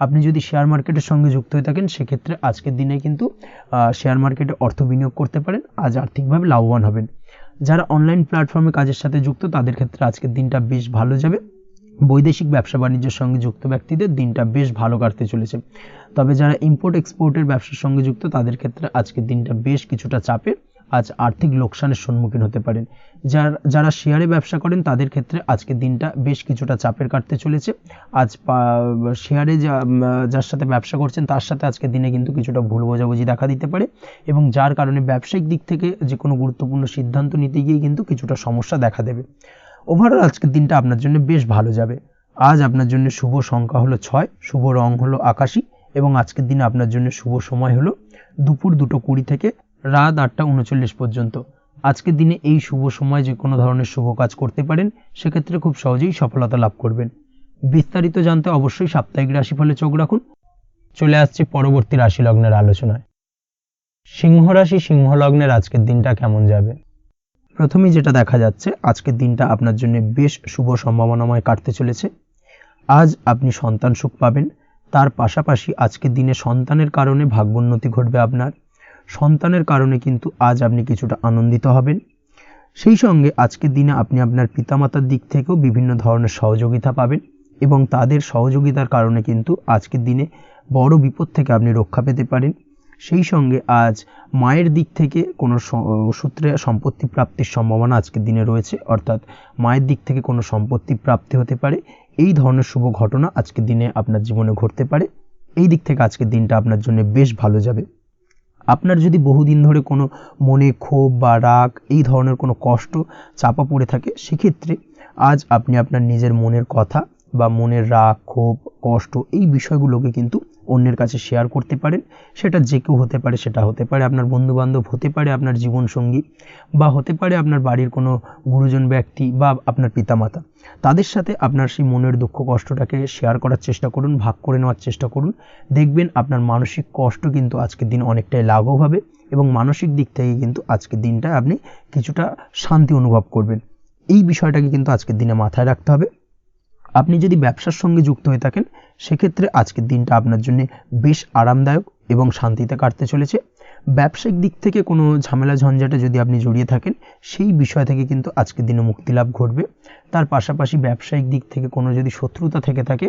আপনি যদি শেয়ার মার্কেটের সঙ্গে যুক্ত হয়ে থাকেন, সেক্ষেত্রে আজকের দিনে কিন্তু শেয়ার মার্কেটে অর্থ বিনিয়োগ করতে পারেন, আজ আর্থিকভাবে লাভবান হবেন। যারা অনলাইন প্ল্যাটফর্মে কাজের সাথে যুক্ত, তাদের ক্ষেত্রে আজকের দিনটা বেশ ভালো যাবে। বৈদেশিক ব্যবসা বাণিজ্যের সঙ্গে যুক্ত ব্যক্তিদের দিনটা বেশ ভালো কাটতে চলেছে। তবে যারা ইম্পোর্ট এক্সপোর্টের ব্যবসার সঙ্গে যুক্ত, তাদের ক্ষেত্রে আজকের দিনটা বেশ কিছুটা চাপের। আজ আর্থিক লোকসানের সম্মুখীন হতে পারেন। যারা শেয়ারে ব্যবসা করেন, তাদের ক্ষেত্রে আজকের দিনটা বেশ কিছুটা চাপের কাটতে চলেছে। আজ শেয়ারে যার সাথে ব্যবসা করছেন, তার সাথে আজকের দিনে কিন্তু কিছুটা ভুল বোঝাবুঝি দেখা দিতে পারে এবং যার কারণে ব্যবসায়িক দিক থেকে যে কোনো গুরুত্বপূর্ণ সিদ্ধান্ত নিতে গিয়ে কিন্তু কিছুটা সমস্যা দেখা দেবে। ওভারঅল আজকের দিনটা আপনার জন্য বেশ ভালো যাবে। আজ আপনার জন্য শুভ সংখ্যা হলো 6, শুভ রং হলো আকাশী এবং আজকের দিনে আপনার জন্য শুভ সময় হলো দুপুর 2:20 থেকে রাত 8:39 পর্যন্ত। আজকের দিনে এই শুভ সময় যে কোনো ধরনের শুভ কাজ করতে পারেন, সেক্ষেত্রে খুব সহজেই সফলতা লাভ করবেন। বিস্তারিত জানতে অবশ্যই সাপ্তাহিক রাশিফলে চোখ রাখুন। চলে আসছে পরবর্তী রাশি লগ্নের আলোচনায়। সিংহ রাশি, সিংহ লগ্নের আজকের দিনটা কেমন যাবে? প্রথমেই যেটা দেখা যাচ্ছে, আজকের দিনটা আপনার জন্য বেশ শুভ সম্ভাবনাময় কাটতে চলেছে। আজ আপনি সন্তান সুখ পাবেন। তার পাশাপাশি আজকের দিনে সন্তানের কারণে ভাগ্যোন্নতি ঘটবে আপনার। সন্তানের কারণে কিন্তু আজ আপনি কিছুটা আনন্দিত হবেন। সেই সঙ্গে আজকের দিনে আপনি আপনার পিতামাতার দিক থেকেও বিভিন্ন ধরনের সহযোগিতা পাবেন এবং তাদের সহযোগিতার কারণে কিন্তু আজকের দিনে বড় বিপদ থেকে আপনি রক্ষা পেতে পারেন। সেই সঙ্গে আজ মায়ের দিক থেকে কোনো সূত্রে সম্পত্তি প্রাপ্তির সম্ভাবনা আজকের দিনে রয়েছে, অর্থাৎ মায়ের দিক থেকে কোনো সম্পত্তি প্রাপ্তি হতে পারে। এই ধরনের শুভ ঘটনা আজকের দিনে আপনার জীবনে ঘটতে পারে। এই দিক থেকে আজকের দিনটা আপনার জন্য বেশ ভালো যাবে। আপনার যদি বহুদিন ধরে কোনো মনে ক্ষোভ বা রাগ, এই ধরনের কোনো কষ্ট চাপা পড়ে থাকে, সেক্ষেত্রে আজ আপনি আপনার নিজের মনের কথা বা মনের রাগ, ক্ষোভ, কষ্ট এই বিষয়গুলোকে কিন্তু অন্যের কাছে শেয়ার করতে পারেন। সেটা যে কেউ হতে পারে, সেটা হতে পারে আপনার বন্ধুবান্ধব, হতে পারে আপনার জীবনসঙ্গী, বা হতে পারে আপনার বাড়ির কোনো গুরুজন ব্যক্তি বা আপনার পিতামাতা। তাদের সাথে আপনার সেই মনের দুঃখ কষ্টটাকে শেয়ার করার চেষ্টা করুন, ভাগ করে নেওয়ার চেষ্টা করুন। দেখবেন আপনার মানসিক কষ্ট কিন্তু আজকের দিন অনেকটাই লাঘব হবে এবং মানসিক দিক থেকে কিন্তু আজকের দিনটা আপনি কিছুটা শান্তি অনুভব করবেন। এই বিষয়টাকে কিন্তু আজকের দিনে মাথায় রাখতে হবে। আপনি যদি ব্যবসার সঙ্গে যুক্ত হয়ে থাকেন, সেক্ষেত্রে আজকের দিনটা আপনার জন্য বেশ আরামদায়ক এবং শান্তিতে কাটতে চলেছে। ব্যবসায়িক দিক থেকে কোনো ঝামেলা ঝঞ্ঝাটে যদি আপনি জড়িয়ে থাকেন, সেই বিষয় থেকে কিন্তু আজকের দিনে মুক্তিলাভ ঘটবে। তার পাশাপাশি ব্যবসায়িক দিক থেকে কোনো যদি শত্রুতা থেকে থাকে,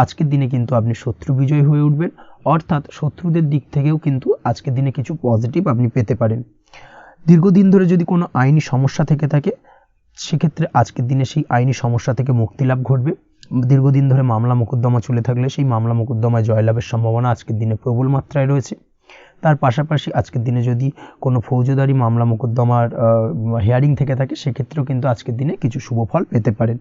আজকের দিনে কিন্তু আপনি শত্রু বিজয় হয়ে উঠবেন, অর্থাৎ শত্রুদের দিক থেকেও কিন্তু আজকের দিনে কিছু পজিটিভ আপনি পেতে পারেন। দীর্ঘদিন ধরে যদি কোনো আইনি সমস্যা থেকে থাকে, সেক্ষেত্রে আজকের দিনে সেই আইনি সমস্যা থেকে মুক্তিলাভ ঘটবে। দীর্ঘদিন ধরে মামলা মোকদ্দমা চলে থাকলে সেই মামলা মোকদ্দমায় জয়লাভের সম্ভাবনা আজকের দিনে প্রবল মাত্রায় রয়েছে। তার পাশাপাশি আজকের দিনে যদি কোনো ফৌজদারি মামলা মোকদ্দমার হিয়ারিং থেকে থাকে, সেক্ষেত্রেও কিন্তু আজকের দিনে কিছু শুভ ফল পেতে পারেন।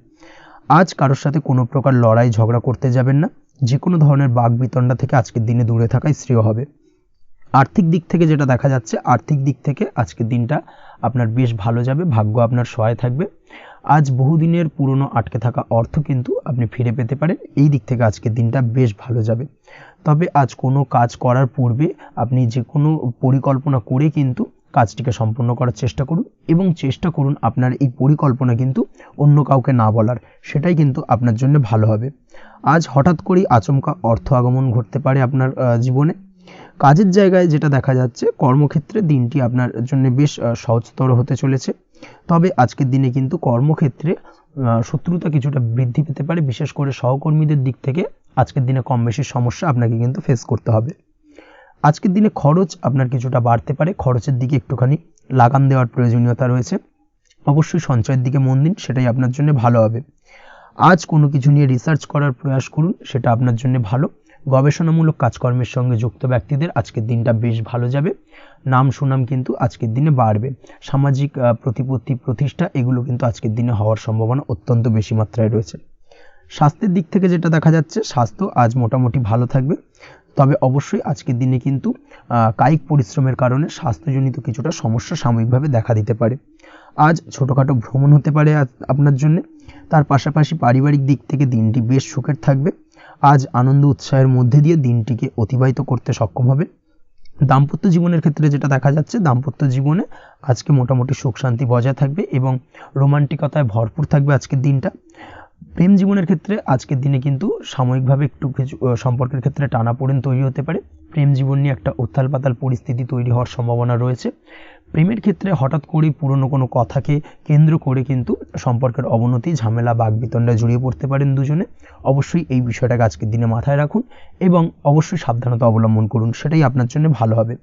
আজ কারোর সাথে কোনো প্রকার লড়াই ঝগড়া করতে যাবেন না। যে কোনো ধরনের বাক বিতণ্ডা থেকে আজকের দিনে দূরে থাকাই শ্রেয় হবে। আর্থিক দিক থেকে যেটা দেখা যাচ্ছে, আর্থিক দিক থেকে আজকের দিনটা আপনার বেশ ভালো যাবে, ভাগ্য আপনার সহায় থাকবে। আজ বহুদিনের পুরনো আটকে থাকা অর্থ কিন্তু আপনি ফিরে পেতে পারেন। এই দিক থেকে আজকের দিনটা বেশ ভালো যাবে। তবে আজ কোনো কাজ করার পূর্বে আপনি যে কোনো পরিকল্পনা করে কিন্তু কাজটিকে সম্পন্ন করার চেষ্টা করুন এবং চেষ্টা করুন আপনার এই পরিকল্পনা কিন্তু অন্য কাউকে না বলার, সেটাই কিন্তু আপনার জন্য ভালো হবে। আজ হঠাৎ করেই আচমকা অর্থ আগমন ঘটতে পারে আপনার জীবনে। কাজের জায়গায় যেটা দেখা যাচ্ছে, কর্মক্ষেত্রে দিনটি আপনার জন্য বেশ সহজতর হতে চলেছে। তবে আজকের দিনে কিন্তু কর্মক্ষেত্রে শত্রুতা কিছুটা বৃদ্ধি পেতে পারে, বিশেষ করে সহকর্মীদের দিক থেকে আজকের দিনে কম বেশি সমস্যা আপনাকে কিন্তু ফেস করতে হবে। আজকের দিনে খরচ আপনার কিছুটা বাড়তে পারে, খরচের দিকে একটুখানি লাগাম দেওয়ার প্রয়োজনীয়তা রয়েছে। অবশ্যই সঞ্চয়ের দিকে মন দিন, সেটাই আপনার জন্য ভালো হবে। আজ কোনো কিছু নিয়ে রিসার্চ করার প্রয়াস করুন, সেটা আপনার জন্য ভালো। গবেষণামূলক কাজকর্মের সঙ্গে যুক্ত ব্যক্তিদের আজকের দিনটা বেশ ভালো যাবে। নাম সুনাম কিন্তু আজকের দিনে বাড়বে। সামাজিক প্রতিপত্তি প্রতিষ্ঠা এগুলো কিন্তু আজকের দিনে হওয়ার সম্ভাবনা অত্যন্ত বেশি মাত্রায় রয়েছে। স্বাস্থ্যের দিক থেকে যেটা দেখা যাচ্ছে, স্বাস্থ্য আজ মোটামুটি ভালো থাকবে। তবে অবশ্যই আজকের দিনে কিন্তু কায়িক পরিশ্রমের কারণে স্বাস্থ্যজনিত কিছুটা সমস্যা সাময়িকভাবে দেখা দিতে পারে। আজ ছোটোখাটো ভ্রমণ হতে পারে আপনার জন্য। তার পাশাপাশি পারিবারিক দিক থেকে দিনটি বেশ সুখের থাকবে। আজ আনন্দ উৎসাহের মধ্যে দিয়ে দিনটিকে অতিবাহিত করতে সক্ষম হবে। দাম্পত্য জীবনের ক্ষেত্রে যেটা দেখা যাচ্ছে, দাম্পত্য জীবনে আজকে মোটামুটি সুখ শান্তি বজায় থাকবে এবং রোমান্টিকতায় ভরপুর থাকবে আজকের দিনটা। প্রেম জীবনের ক্ষেত্রে আজকের দিনে কিন্তু সাময়িকভাবে একটু কিছু সম্পর্কের ক্ষেত্রে টানাপোড়েন তৈরি হতে পারে। প্রেম জীবন নিয়ে একটা উত্থাল পাতাল পরিস্থিতি তৈরি হওয়ার সম্ভাবনা রয়েছে। প্রেমের ক্ষেত্রে হঠাৎ করেই পুরনো কোনো কথাকে কেন্দ্র করে কিন্তু সম্পর্কের অবনতি, ঝামেলা, বাগবিতণ্ডায় জড়িয়ে পড়তে পারেন দুজনে। অবশ্যই এই বিষয়টাকে আজকের দিনে মাথায় রাখুন এবং অবশ্যই সাবধানতা অবলম্বন করুন, সেটাই আপনার জন্য ভালো হবে।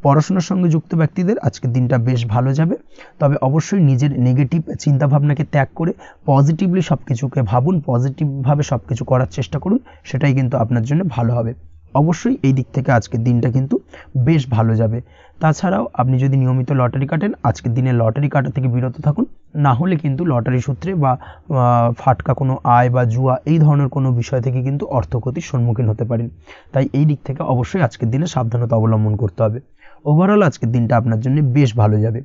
পড়াশোনার সঙ্গে যুক্ত ব্যক্তিদের আজকের দিনটা বেশ ভালো যাবে। তবে অবশ্যই নিজের নেগেটিভ চিন্তাভাবনাকে ত্যাগ করে পজিটিভলি সব কিছুকে ভাবুন, পজিটিভভাবে সব কিছু করার চেষ্টা করুন, সেটাই কিন্তু আপনার জন্য ভালো হবে। অবশ্যই এই দিক থেকে আজকের দিনটা কিন্তু বেশ ভালো যাবে। তাছাড়াও আপনি যদি নিয়মিত লটারি কাটেন, আজকের দিনে লটারি কাটা থেকে বিরত থাকুন। না হলে কিন্তু লটারি সূত্রে বা ফাটকা কোনো আয় বা জুয়া এই ধরনের কোনো বিষয় থেকে কিন্তু অর্থক্ষতির সম্মুখীন হতে পারেন। তাই এই দিক থেকে অবশ্যই আজকের দিনে সাবধানতা অবলম্বন করতে হবে। ওভারঅল আজকের দিনটা আপনার জন্য বেশ ভালো যাবে।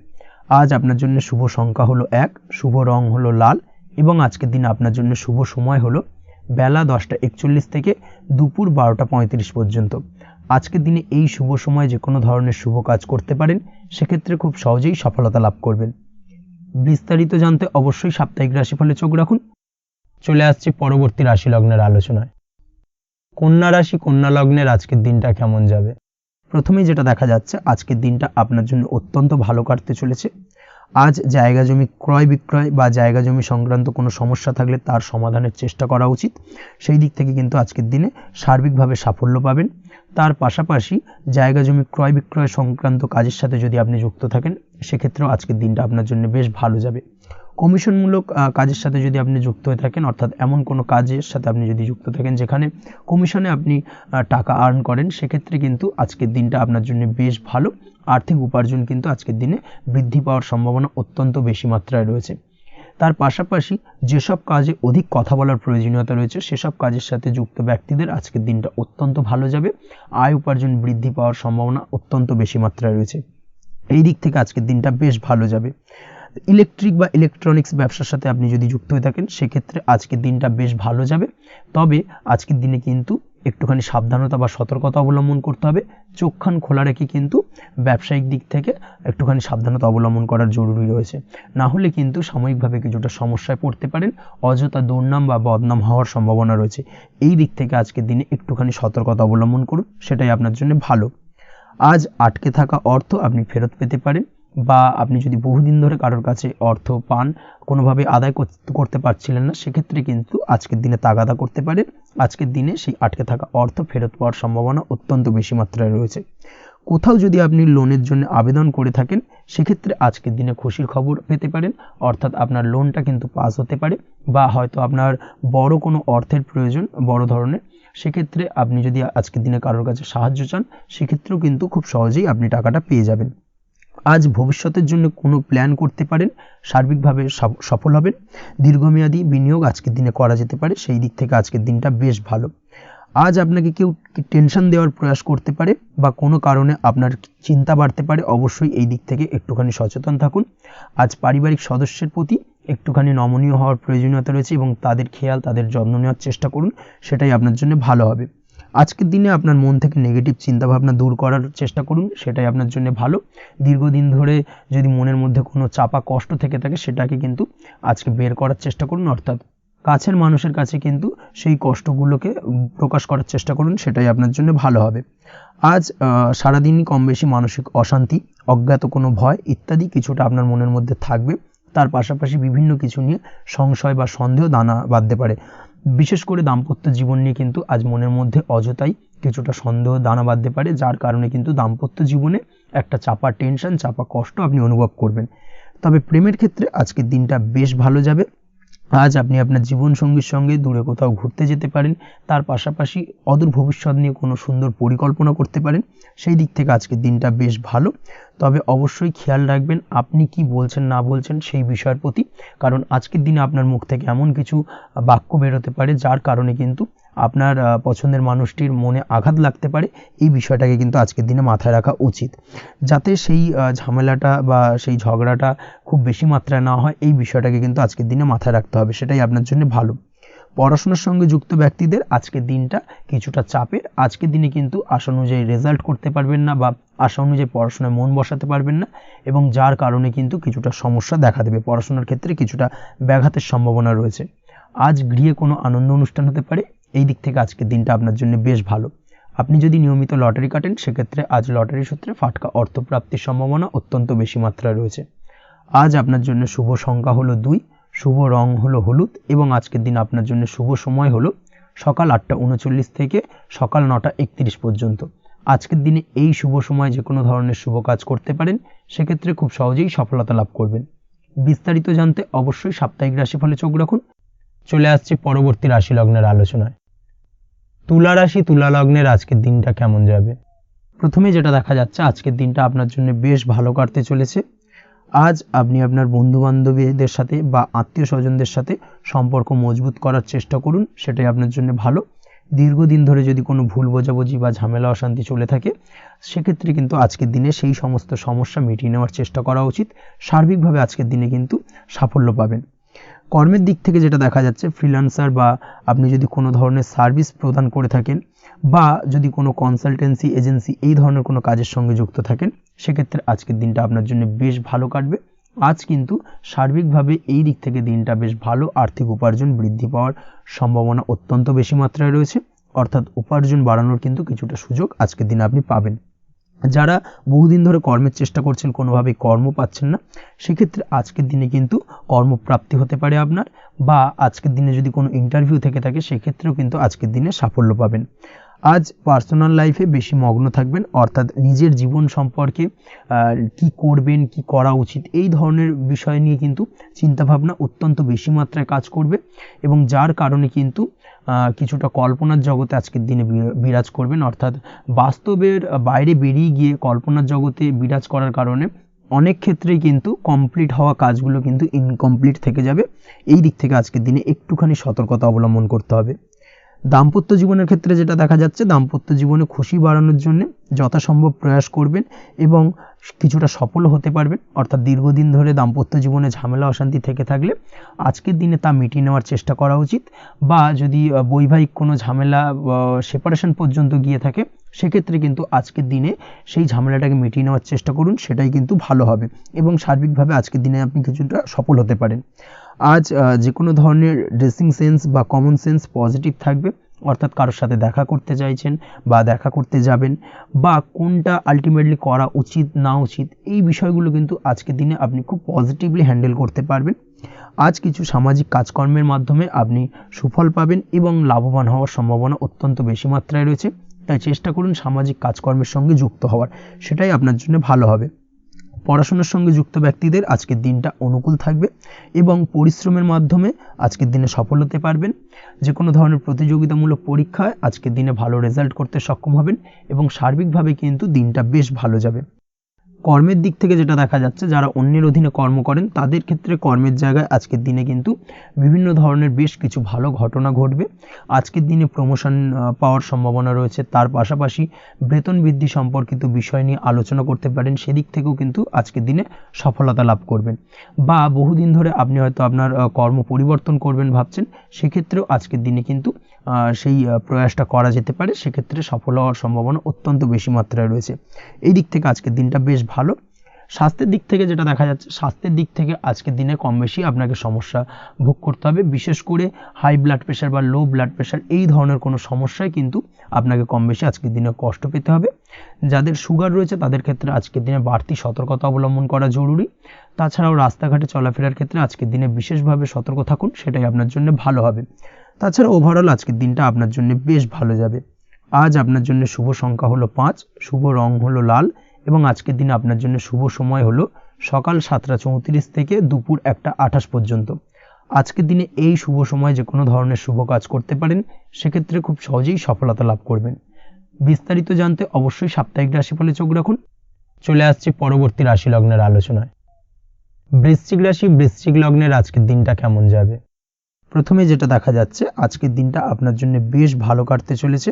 আজ আপনার জন্য শুভ সংখ্যা হলো 1, শুভ রং হলো লাল এবং আজকের দিনে আপনার জন্য শুভ সময় হলো বেলা 10:41 থেকে দুপুর 12:35 পর্যন্ত। আজকের দিনে এই শুভ সময় যে কোনো ধরনের শুভ কাজ করতে পারেন, সেক্ষেত্রে খুব সহজেই সফলতা লাভ করবেন। বিস্তারিত জানতে অবশ্যই সাপ্তাহিক রাশিফলে চোখ রাখুন। চলে আসছে পরবর্তী রাশি লগ্নের আলোচনায়। কন্যা রাশি, কন্যা লগ্নের আজকের দিনটা কেমন যাবে? প্রথমেই যেটা দেখা যাচ্ছে, আজকের দিনটা আপনার জন্য অত্যন্ত ভালো কাটতে চলেছে। আজ জায়গা জমি ক্রয় বিক্রয় বা জায়গা জমি সংক্রান্ত কোনো সমস্যা থাকলে তার সমাধানের চেষ্টা করা উচিত। সেই দিক থেকে কিন্তু আজকের দিনে সার্বিকভাবে সাফল্য পাবেন। তার পাশাপাশি জায়গা জমি ক্রয় বিক্রয় সংক্রান্ত কাজের সাথে যদি আপনি যুক্ত থাকেন, সেক্ষেত্রেও আজকের দিনটা আপনার জন্য বেশ ভালো যাবে। কমিশনমূলক কাজের সাথে যদি আপনি যুক্ত হয়ে থাকেন, অর্থাৎ এমন কোনো কাজের সাথে আপনি যদি যুক্ত থাকেন যেখানে কমিশনে আপনি টাকা আর্ন করেন, সেক্ষেত্রে কিন্তু আজকের দিনটা আপনার জন্য বেশ ভালো। আর্থিক উপার্জন কিন্তু আজকের দিনে বৃদ্ধি পাওয়ার সম্ভাবনা অত্যন্ত বেশি মাত্রায় রয়েছে। তার পাশাপাশি যেসব কাজে অধিক কথা বলার প্রয়োজনীয়তা রয়েছে সেসব কাজের সাথে যুক্ত ব্যক্তিদের আজকের দিনটা অত্যন্ত ভালো যাবে। আয় উপার্জন বৃদ্ধি পাওয়ার সম্ভাবনা অত্যন্ত বেশি মাত্রায় রয়েছে। এই দিক থেকে আজকের দিনটা বেশ ভালো যাবে। ইলেকট্রিক বা ইলেকট্রনিক্স ব্যবসার সাথে আপনি যদি যুক্ত হয়ে থাকেন সেক্ষেত্রে আজকের দিনটা বেশ ভালো যাবে। তবে আজকের দিনে কিন্তু একটুখানি সাবধানতা বা সতর্কতা অবলম্বন করতে হবে। চোখ কান খোলা রেখে কিন্তু ব্যবসায়িক দিক থেকে একটুখানি সাবধানতা অবলম্বন করার জরুরি রয়েছে, না হলে কিন্তু সাময়িকভাবে কিছুটা সমস্যায় পড়তে পারেন, অযথা দুর্নাম বা বদনাম হওয়ার সম্ভাবনা রয়েছে। এই দিক থেকে আজকের দিনে একটুখানি সতর্কতা অবলম্বন করুন, সেটাই আপনার জন্য ভালো। আজ আটকে থাকা অর্থ আপনি ফেরত পেতে পারেন, বা আপনি যদি বহুদিন ধরে কারোর কাছে অর্থ পান, কোনোভাবে আদায় করতে পারছিলেন না, সেক্ষেত্রে কিন্তু আজকের দিনে তাগাদা করতে পারেন। আজকের দিনে সেই আটকে থাকা অর্থ ফেরত পাওয়ার সম্ভাবনা অত্যন্ত বেশি মাত্রায় রয়েছে। কোথাও যদি আপনি লোনের জন্য আবেদন করে থাকেন সেক্ষেত্রে আজকের দিনে খুশির খবর পেতে পারেন, অর্থাৎ আপনার লোনটা কিন্তু পাস হতে পারে, বা হয়তো আপনার বড় কোনো অর্থের প্রয়োজন বড় ধরনের, সেক্ষেত্রে আপনি যদি আজকের দিনে কারোর কাছে সাহায্য চান সেক্ষেত্রেও কিন্তু খুব সহজেই আপনি টাকাটা পেয়ে যাবেন। আজ ভবিষ্যতের জন্য কোনো প্ল্যান করতে পারেন, সার্বিকভাবে সফল হবেন। দীর্ঘমেয়াদী বিনিয়োগ আজকের দিনে করা যেতে পারে, সেই দিক থেকে আজকের দিনটা বেশ ভালো। আজ আপনাকে কেউ টেনশন দেওয়ার প্রয়াস করতে পারে বা কোনো কারণে আপনার চিন্তা বাড়তে পারে, অবশ্যই এই দিক থেকে একটুখানি সচেতন থাকুন। আজ পারিবারিক সদস্যের প্রতি একটুখানি নমনীয় হওয়ার প্রয়োজনীয়তা রয়েছে এবং তাদের খেয়াল তাদের যত্ন নেওয়ার চেষ্টা করুন, সেটাই আপনার জন্য ভালো হবে। আজকের দিনে আপনার মন থেকে নেগেটিভ চিন্তাভাবনা দূর করার চেষ্টা করুন, সেটাই আপনার জন্য ভালো। দীর্ঘদিন ধরে যদি মনের মধ্যে কোনো চাপা কষ্ট থেকে থাকে সেটাকে কিন্তু আজকে বের করার চেষ্টা করুন, অর্থাৎ কাছের মানুষের কাছে কিন্তু সেই কষ্টগুলোকে প্রকাশ করার চেষ্টা করুন, সেটাই আপনার জন্য ভালো হবে। আজ সারাদিনই কম বেশি মানসিক অশান্তি, অজ্ঞাত কোনো ভয় ইত্যাদি কিছুটা আপনার মনের মধ্যে থাকবে। তার পাশাপাশি বিভিন্ন কিছু নিয়ে সংশয় বা সন্দেহ দানা বাঁধতে পারে। বিশেষ করে দাম্পত্য জীবন নিয়ে কিন্তু আজ মনের মধ্যে অযথাই কিছুটা সন্দেহ দানা বাঁধতে পারে, যার কারণে কিন্তু দাম্পত্য জীবনে একটা চাপা টেনশন, চাপা কষ্ট আপনি অনুভব করবেন। তবে প্রেমের ক্ষেত্রে আজকের দিনটা বেশ ভালো যাবে। আজ আপনি আপনার জীবনসঙ্গীর সঙ্গে দূরে কোথাও ঘুরতে যেতে পারেন, তার পাশাপাশি অদূর ভবিষ্যৎ নিয়ে কোনো সুন্দর পরিকল্পনা করতে পারেন, সেই দিক থেকে আজকের দিনটা বেশ ভালো। তবে অবশ্যই খেয়াল রাখবেন আপনি কি বলছেন না বলছেন সেই বিষয়ের প্রতি, কারণ আজকের দিনে আপনার মুখ থেকে এমন কিছু বাক্য বেরোতে পারে যার কারণে কিন্তু আপনার পছন্দের মানুষটির মনে আঘাত লাগতে পারে। এই বিষয়টাকে কিন্তু আজকের দিনে মাথায় রাখা উচিত, যাতে সেই ঝামেলাটা বা সেই ঝগড়াটা খুব বেশি মাত্রায় না হয়। এই বিষয়টাকে কিন্তু আজকের দিনে মাথায় রাখতে হবে, সেটাই আপনার জন্য ভালো। পড়াশোনার সঙ্গে যুক্ত ব্যক্তিদের আজকের দিনটা কিছুটা চাপের। আজকের দিনে কিন্তু আশা অনুযায়ী রেজাল্ট করতে পারবেন না বা আশা অনুযায়ী পড়াশোনায় মন বসাতে পারবেন না, এবং যার কারণে কিন্তু কিছুটা সমস্যা দেখা দেবে, পড়াশোনার ক্ষেত্রে কিছুটা ব্যাঘাতের সম্ভাবনা রয়েছে। আজ গৃহে কোনো আনন্দ অনুষ্ঠান হতে পারে, এই দিক থেকে আজকের দিনটা আপনার জন্য বেশ ভালো। আপনি যদি নিয়মিত লটারি কাটেন সেক্ষেত্রে আজ লটারি সূত্রে ফাটকা অর্থপ্রাপ্তির সম্ভাবনা অত্যন্ত বেশি মাত্রায় রয়েছে। আজ আপনার জন্য শুভ সংখ্যা হলো 2, শুভ রং হলো হলুদ, এবং আজকের দিন আপনার জন্য শুভ সময় হলো সকাল 8:39 থেকে সকাল 9:31 পর্যন্ত। আজকের দিনে এই শুভ সময় যে কোনো ধরনের শুভ কাজ করতে পারেন, সেক্ষেত্রে খুব সহজেই সফলতা লাভ করবেন। বিস্তারিত জানতে অবশ্যই সাপ্তাহিক রাশিফলে চোখ রাখুন। চলে আসছে পরবর্তী রাশি লগ্নের আলোচনায়। তুলা রাশি, তুলা লগ্নের আজকের দিনটা কেমন যাবে? প্রথমে যেটা দেখা যাচ্ছে আজকের দিনটা আপনার জন্য বেশ ভালো কাটতে চলেছে। আজ আপনি আপনার বন্ধু বান্ধবীদের সাথে বা আত্মীয় স্বজনদের সাথে সম্পর্ক মজবুত করার চেষ্টা করুন, সেটাই আপনার জন্য ভালো। দীর্ঘদিন ধরে যদি কোনো ভুল বোঝাবুঝি বা ঝামেলা অশান্তি চলে থাকে সেক্ষেত্রে কিন্তু আজকের দিনে সেই সমস্ত সমস্যা মিটিয়ে নেওয়ার চেষ্টা করা উচিত। সার্বিকভাবে আজকের দিনে কিন্তু সাফল্য পাবেন। কর্মের দিক থেকে যেটা দেখা যাচ্ছে, ফ্রিল্যান্সার বা আপনি যদি কোনো ধরনের সার্ভিস প্রদান করে থাকেন বা যদি কোনো কনসালটেন্সি এজেন্সি এই ধরনের কোনো কাজের সঙ্গে যুক্ত থাকেন, সেক্ষেত্রে আজকের দিনটা আপনার জন্য বেশ ভালো কাটবে। আজ কিন্তু সার্বিকভাবে এই দিক থেকে দিনটা বেশ ভালো। আর্থিক উপার্জন বৃদ্ধি পাওয়ার সম্ভাবনা অত্যন্ত বেশি মাত্রায় রয়েছে, অর্থাৎ উপার্জন বাড়ানোর কিন্তু কিছুটা সুযোগ আজকের দিনে আপনি পাবেন। যারা বহুদিন ধরে কর্মের চেষ্টা করছেন কোনোভাবেই কর্ম পাচ্ছেন না, সেক্ষেত্রে আজকের দিনে কিন্তু কর্মপ্রাপ্তি হতে পারে আপনার, বা আজকের দিনে যদি কোনো ইন্টারভিউ থেকে থাকে সেক্ষেত্রেও কিন্তু আজকের দিনে সাফল্য পাবেন। আজ পার্সোনাল লাইফে বেশি মগ্ন থাকবেন, অর্থাৎ নিজের জীবন সম্পর্কে কি করবেন, কি করা উচিত এই ধরনের বিষয় নিয়ে কিন্তু চিন্তাভাবনা অত্যন্ত বেশি মাত্রায় কাজ করবে, এবং যার কারণে কিন্তু কিছুটা কল্পনার জগতে আজকের দিনে বিরাজ করবেন, অর্থাৎ বাস্তবের বাইরে বেরিয়ে গিয়ে কল্পনার জগতে বিরাজ করার কারণে অনেক ক্ষেত্রেই কিন্তু কমপ্লিট হওয়া কাজগুলো কিন্তু ইনকমপ্লিট থেকে যাবে। এই দিক থেকে আজকের দিনে একটুখানি সতর্কতা অবলম্বন করতে হবে। দাম্পত্য জীবনের ক্ষেত্রে যেটা দেখা যাচ্ছে, দাম্পত্য জীবনে খুশি বাড়ানোর জন্য যথাসম্ভব প্রয়াস করবেন এবং কিছুটা সফল হতে পারবেন। অর্থাৎ দীর্ঘদিন ধরে দাম্পত্য জীবনে ঝামেলা অশান্তি থেকে থাকলে আজকের দিনে তা মিটিয়ে নেওয়ার চেষ্টা করা উচিত। বা যদি বৈবাহিক কোনো ঝামেলা সেপারেশন পর্যন্ত গিয়ে থাকে, সেক্ষেত্রে কিন্তু আজকের দিনে সেই ঝামেলাটাকে মিটিয়ে নেওয়ার চেষ্টা করুন, সেটাই কিন্তু ভালো হবে এবং সার্বিকভাবে আজকের দিনে আপনি কিছুটা সফল হতে পারেন। আজ যে কোনো ধরনের ড্রেসিং সেন্স বা কমন সেন্স পজিটিভ থাকবে। অর্থাৎ কারোর সাথে দেখা করতে চাইছেন বা দেখা করতে যাবেন, বা কোনটা আলটিমেটলি করা উচিত না উচিত, এই বিষয়গুলো কিন্তু আজকের দিনে আপনি খুব পজিটিভলি হ্যান্ডেল করতে পারবেন। আজ কিছু সামাজিক কাজকর্মের মাধ্যমে আপনি সুফল পাবেন এবং লাভবান হওয়ার সম্ভাবনা অত্যন্ত বেশি মাত্রায় রয়েছে। তাই চেষ্টা করুন সামাজিক কাজকর্মের সঙ্গে যুক্ত হওয়ার, সেটাই আপনার জন্য ভালো হবে। পড়াশোনার সঙ্গে যুক্ত ব্যক্তিদের আজকের দিনটা অনুকূল থাকবে এবং পরিশ্রমের মাধ্যমে আজকের দিনে সফল হতে পারবেন। যে কোনো ধরনের প্রতিযোগিতামূলক পরীক্ষায় আজকের দিনে ভালো রেজাল্ট করতে সক্ষম হবেন এবং সার্বিকভাবে কিন্তু দিনটা বেশ ভালো যাবে। কর্মের দিক থেকে যেটা দেখা যাচ্ছে, যারা অন্যের অধীনে কর্ম করেন তাদের ক্ষেত্রে কর্মের জায়গায় আজকের দিনে কিন্তু বিভিন্ন ধরনের বেশ কিছু ভালো ঘটনা ঘটবে। আজকের দিনে প্রমোশন পাওয়ার সম্ভাবনা রয়েছে। তার পাশাপাশি বেতন বৃদ্ধি সম্পর্কিত বিষয় নিয়ে আলোচনা করতে পারেন, সেদিক থেকেও কিন্তু আজকের দিনে সফলতা লাভ করবেন। বা বহুদিন ধরে আপনি হয়তো আপনার কর্ম পরিবর্তন করবেন ভাবছেন, সেক্ষেত্রেও আজকের দিনে কিন্তু সেই প্রয়াসটা করা যেতে পারে। সেক্ষেত্রে সফল হওয়ার সম্ভাবনা অত্যন্ত বেশি মাত্রায় রয়েছে। এই দিক থেকে আজকের দিনটা বেশ ভালো। স্বাস্থ্যের দিক থেকে যেটা দেখা যাচ্ছে, স্বাস্থ্যের দিক থেকে আজকের দিনে কম বেশি আপনাকে সমস্যা ভোগ করতে হবে। বিশেষ করে হাই ব্লাড প্রেশার বা লো ব্লাড প্রেশার এই ধরনের কোনো সমস্যায় কিন্তু আপনাকে কম বেশি আজকের দিনে কষ্ট পেতে হবে। যাদের সুগার রয়েছে তাদের ক্ষেত্রে আজকের দিনে বাড়তি সতর্কতা অবলম্বন করা জরুরি। তাছাড়াও রাস্তাঘাটে চলাফেরার ক্ষেত্রে আজকের দিনে বিশেষভাবে সতর্ক থাকুন, সেটাই আপনার জন্য ভালো হবে। তাছাড়া ওভারঅল আজকের দিনটা আপনার জন্য বেশ ভালো যাবে। আজ আপনার জন্য শুভ সংখ্যা হলো 5, শুভ রং হলো লাল এবং আজকের দিনে আপনার জন্য শুভ সময় হলো সকাল 7:34 থেকে দুপুর 1:28 পর্যন্ত। আজকের দিনে এই শুভ সময় যে কোনো ধরনের শুভ কাজ করতে পারেন, সেক্ষেত্রে খুব সহজেই সফলতা লাভ করবেন। বিস্তারিত জানতে অবশ্যই সাপ্তাহিক রাশিফলে চোখ রাখুন। চলে আসছে পরবর্তী রাশি লগ্নের আলোচনায়। বৃশ্চিক রাশি, বৃশ্চিক লগ্নের আজকের দিনটা কেমন যাবে? প্রথমে যেটা দেখা যাচ্ছে, আজকের দিনটা আপনার জন্য বেশ ভালো কাটতে চলেছে।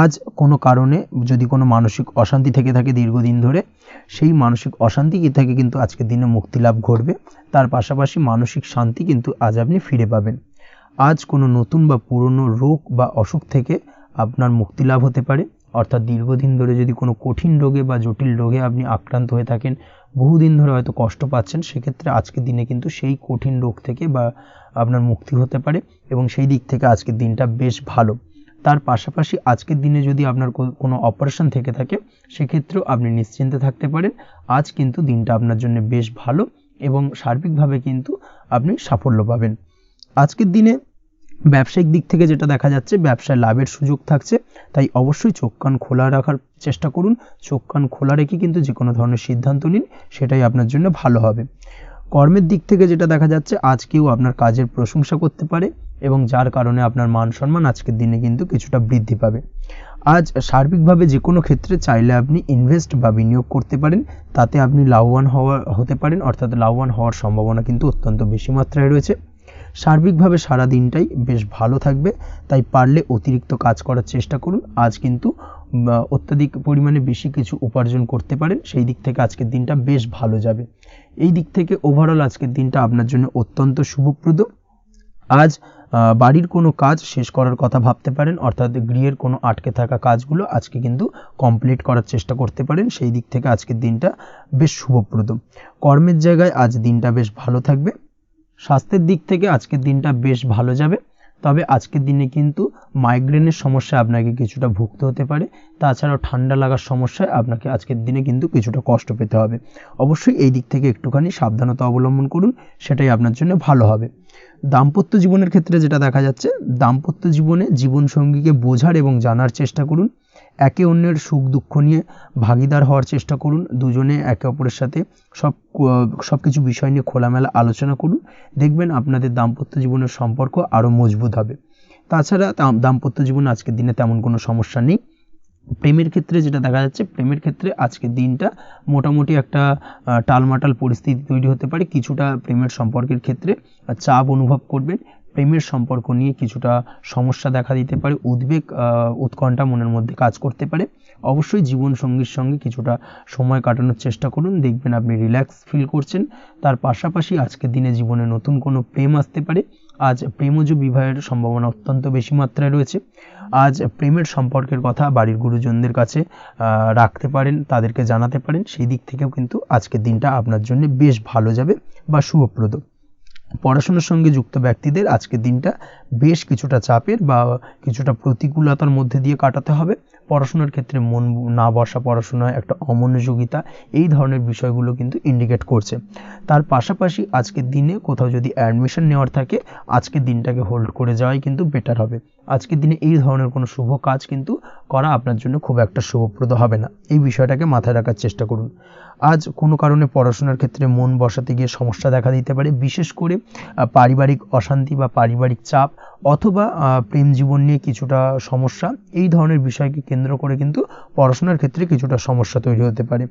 আজ কোনো কারণে যদি কোনো মানসিক অশান্তি থেকে থাকে দীর্ঘদিন ধরে, সেই মানসিক অশান্তি থেকে কিন্তু আজকের দিনে মুক্তি লাভ ঘটবে। তার পাশাপাশি মানসিক শান্তি কিন্তু আজ আপনি ফিরে পাবেন। আজ কোনো নতুন বা পুরনো রোগ বা অসুখ থেকে আপনার মুক্তি লাভ হতে পারে। অর্থাৎ দীর্ঘদিন ধরে যদি কোনো কঠিন রোগে বা জটিল রোগে আপনি আক্রান্ত হয়ে থাকেন, বহুদিন ধরে হয়তো কষ্ট পাচ্ছেন, সেক্ষেত্রে আজকের দিনে কিন্তু সেই কঠিন রোগ থেকে বা আপনার মুক্তি হতে পারে এবং সেই দিক থেকে আজকের দিনটা বেশ ভালো। তার পাশাপাশি আজকের দিনে যদি আপনার কোনো অপারেশন থেকে থাকে, সেক্ষেত্রেও আপনি নিশ্চিন্তে থাকতে পারেন। আজ কিন্তু দিনটা আপনার জন্য বেশ ভালো এবং সার্বিকভাবে কিন্তু আপনি সাফল্য পাবেন। আজকের দিনে ব্যবসায়িক দিক থেকে যেটা দেখা যাচ্ছে, ব্যবসায় লাভের সুযোগ থাকছে। তাই অবশ্যই চোখ কান খোলা রাখার চেষ্টা করুন। চোখ কান খোলা রেখে কিন্তু যে কোনো ধরনের সিদ্ধান্ত নিন, সেটাই আপনার জন্য ভালো হবে। কর্মের দিক থেকে যেটা দেখা যাচ্ছে, আজ কেউ আপনার কাজের প্রশংসা করতে পারে এবং যার কারণে আপনার মান সম্মান আজকের দিনে কিন্তু কিছুটা বৃদ্ধি পাবে। আজ সার্বিকভাবে যে কোনো ক্ষেত্রে চাইলে আপনি ইনভেস্ট বা বিনিয়োগ করতে পারেন, তাতে আপনি লাভবান হতে পারেন। অর্থাৎ লাভবান হওয়ার সম্ভাবনা কিন্তু অত্যন্ত বেশি মাত্রায় রয়েছে। সার্বিকভাবে সারা দিনটাই বেশ ভালো থাকবে, তাই পারলে অতিরিক্ত কাজ করার চেষ্টা করুন। আজ কিন্তু অত্যাধিক পরিমাণে বেশি কিছু উপার্জন করতে পারেন, সেই দিক থেকে আজকের দিনটা বেশ ভালো যাবে। এই দিক থেকে ওভারঅল আজকের দিনটা আপনার জন্য অত্যন্ত শুভপ্রদ। আজ বাড়ির কোনো কাজ শেষ করার কথা ভাবতে পারেন, অর্থাৎ গৃহের কোনো আটকে থাকা কাজগুলো আজকে কিন্তু কমপ্লিট করার চেষ্টা করতে পারেন। সেই দিক থেকে আজকের দিনটা বেশ শুভপ্রদ। কর্মের জায়গায় আজ দিনটা বেশ ভালো থাকবে। স্বাস্থ্যের দিক থেকে আজকের দিনটা বেশ ভালো যাবে, তবে আজকের দিনে কিন্তু মাইগ্রেনের সমস্যা আপনাকে কিছুটা ভুগতে হতে পারে। তাছাড়াও ঠান্ডা লাগার সমস্যায় আপনাকে আজকের দিনে কিন্তু কিছুটা কষ্ট পেতে হবে। অবশ্যই এই দিক থেকে একটুখানি সাবধানতা অবলম্বন করুন, সেটাই আপনার জন্য ভালো হবে। দাম্পত্য জীবনের ক্ষেত্রে যেটা দেখা যাচ্ছে, দাম্পত্য জীবনে জীবনসঙ্গীকে বোঝার এবং জানার চেষ্টা করুন। একে অন্যের সুখ দুঃখ নিয়ে ভাগিদার হওয়ার চেষ্টা করুন। দুজনে একে অপরের সাথে সব কিছু বিষয় নিয়ে খোলামেলা আলোচনা করুন। দেখবেন আপনাদের দাম্পত্য জীবনের সম্পর্ক আরও মজবুত হবে। তাছাড়া দাম্পত্য জীবনে আজকের দিনে তেমন কোনো সমস্যা নেই। প্রেমের ক্ষেত্রে যেটা দেখা যাচ্ছে, প্রেমের ক্ষেত্রে আজকের দিনটা মোটামুটি একটা টালমাটাল পরিস্থিতি তৈরি হতে পারে। কিছুটা প্রেমের সম্পর্কের ক্ষেত্রে চাপ অনুভব করবেন, প্রেমের সম্পর্ক নিয়ে কিছুটা সমস্যা দেখা দিতে পারে, উদ্বেগ উৎকণ্ঠা মনের মধ্যে কাজ করতে পারে। অবশ্যই জীবনসঙ্গীর সঙ্গে কিছুটা সময় কাটানোর চেষ্টা করুন, দেখবেন আপনি রিল্যাক্স ফিল করছেন। তার পাশাপাশি আজকের দিনে জীবনে নতুন কোনো প্রেম আসতে পারে। আজ প্রেমজ বিবাহের সম্ভাবনা অত্যন্ত বেশি মাত্রায় রয়েছে। আজ প্রেমের সম্পর্কের কথা বাড়ির গুরুজনদের কাছে রাখতে পারেন, তাদেরকে জানাতে পারেন। সেই দিক থেকেও কিন্তু আজকের দিনটা আপনার জন্য বেশ ভালো যাবে বা শুভপ্রদ। পড়াশোনার সঙ্গে যুক্ত ব্যক্তিদের আজকের দিনটা বেশ কিছুটা চাপের বা কিছুটা প্রতিকূলতার মধ্যে দিয়ে কাটাতে হবে। পড়াশোনার ক্ষেত্রে মন না বসা, পড়াশোনায় একটা অমনোযোগিতা, এই ধরনের বিষয়গুলো কিন্তু ইন্ডিকেট করছে। তার পাশাপাশি আজকের দিনে কোথাও যদি অ্যাডমিশন নেওয়ার থাকে, আজকের দিনটাকে হোল্ড করে যাওয়াই কিন্তু বেটার হবে। আজকের দিনে এই ধরনের কোনো শুভ কাজ কিন্তু করা আপনার জন্য খুব একটা শুভপ্রদ হবে না, এই বিষয়টাকে মাথায় রাখার চেষ্টা করুন। আজ কোনো কারণে পড়াশোনার ক্ষেত্রে মন বসাতে গিয়ে সমস্যা দেখা দিতে পারে, বিশেষ করে পারিবারিক অশান্তি বা পারিবারিক চাপ অথবা প্রেম জীবন নিয়ে কিছুটা সমস্যা, এই ধরনের বিষয়কে কেন্দ্র করে কিন্তু পড়াশোনার ক্ষেত্রে কিছুটা সমস্যা তৈরি হতে পারে।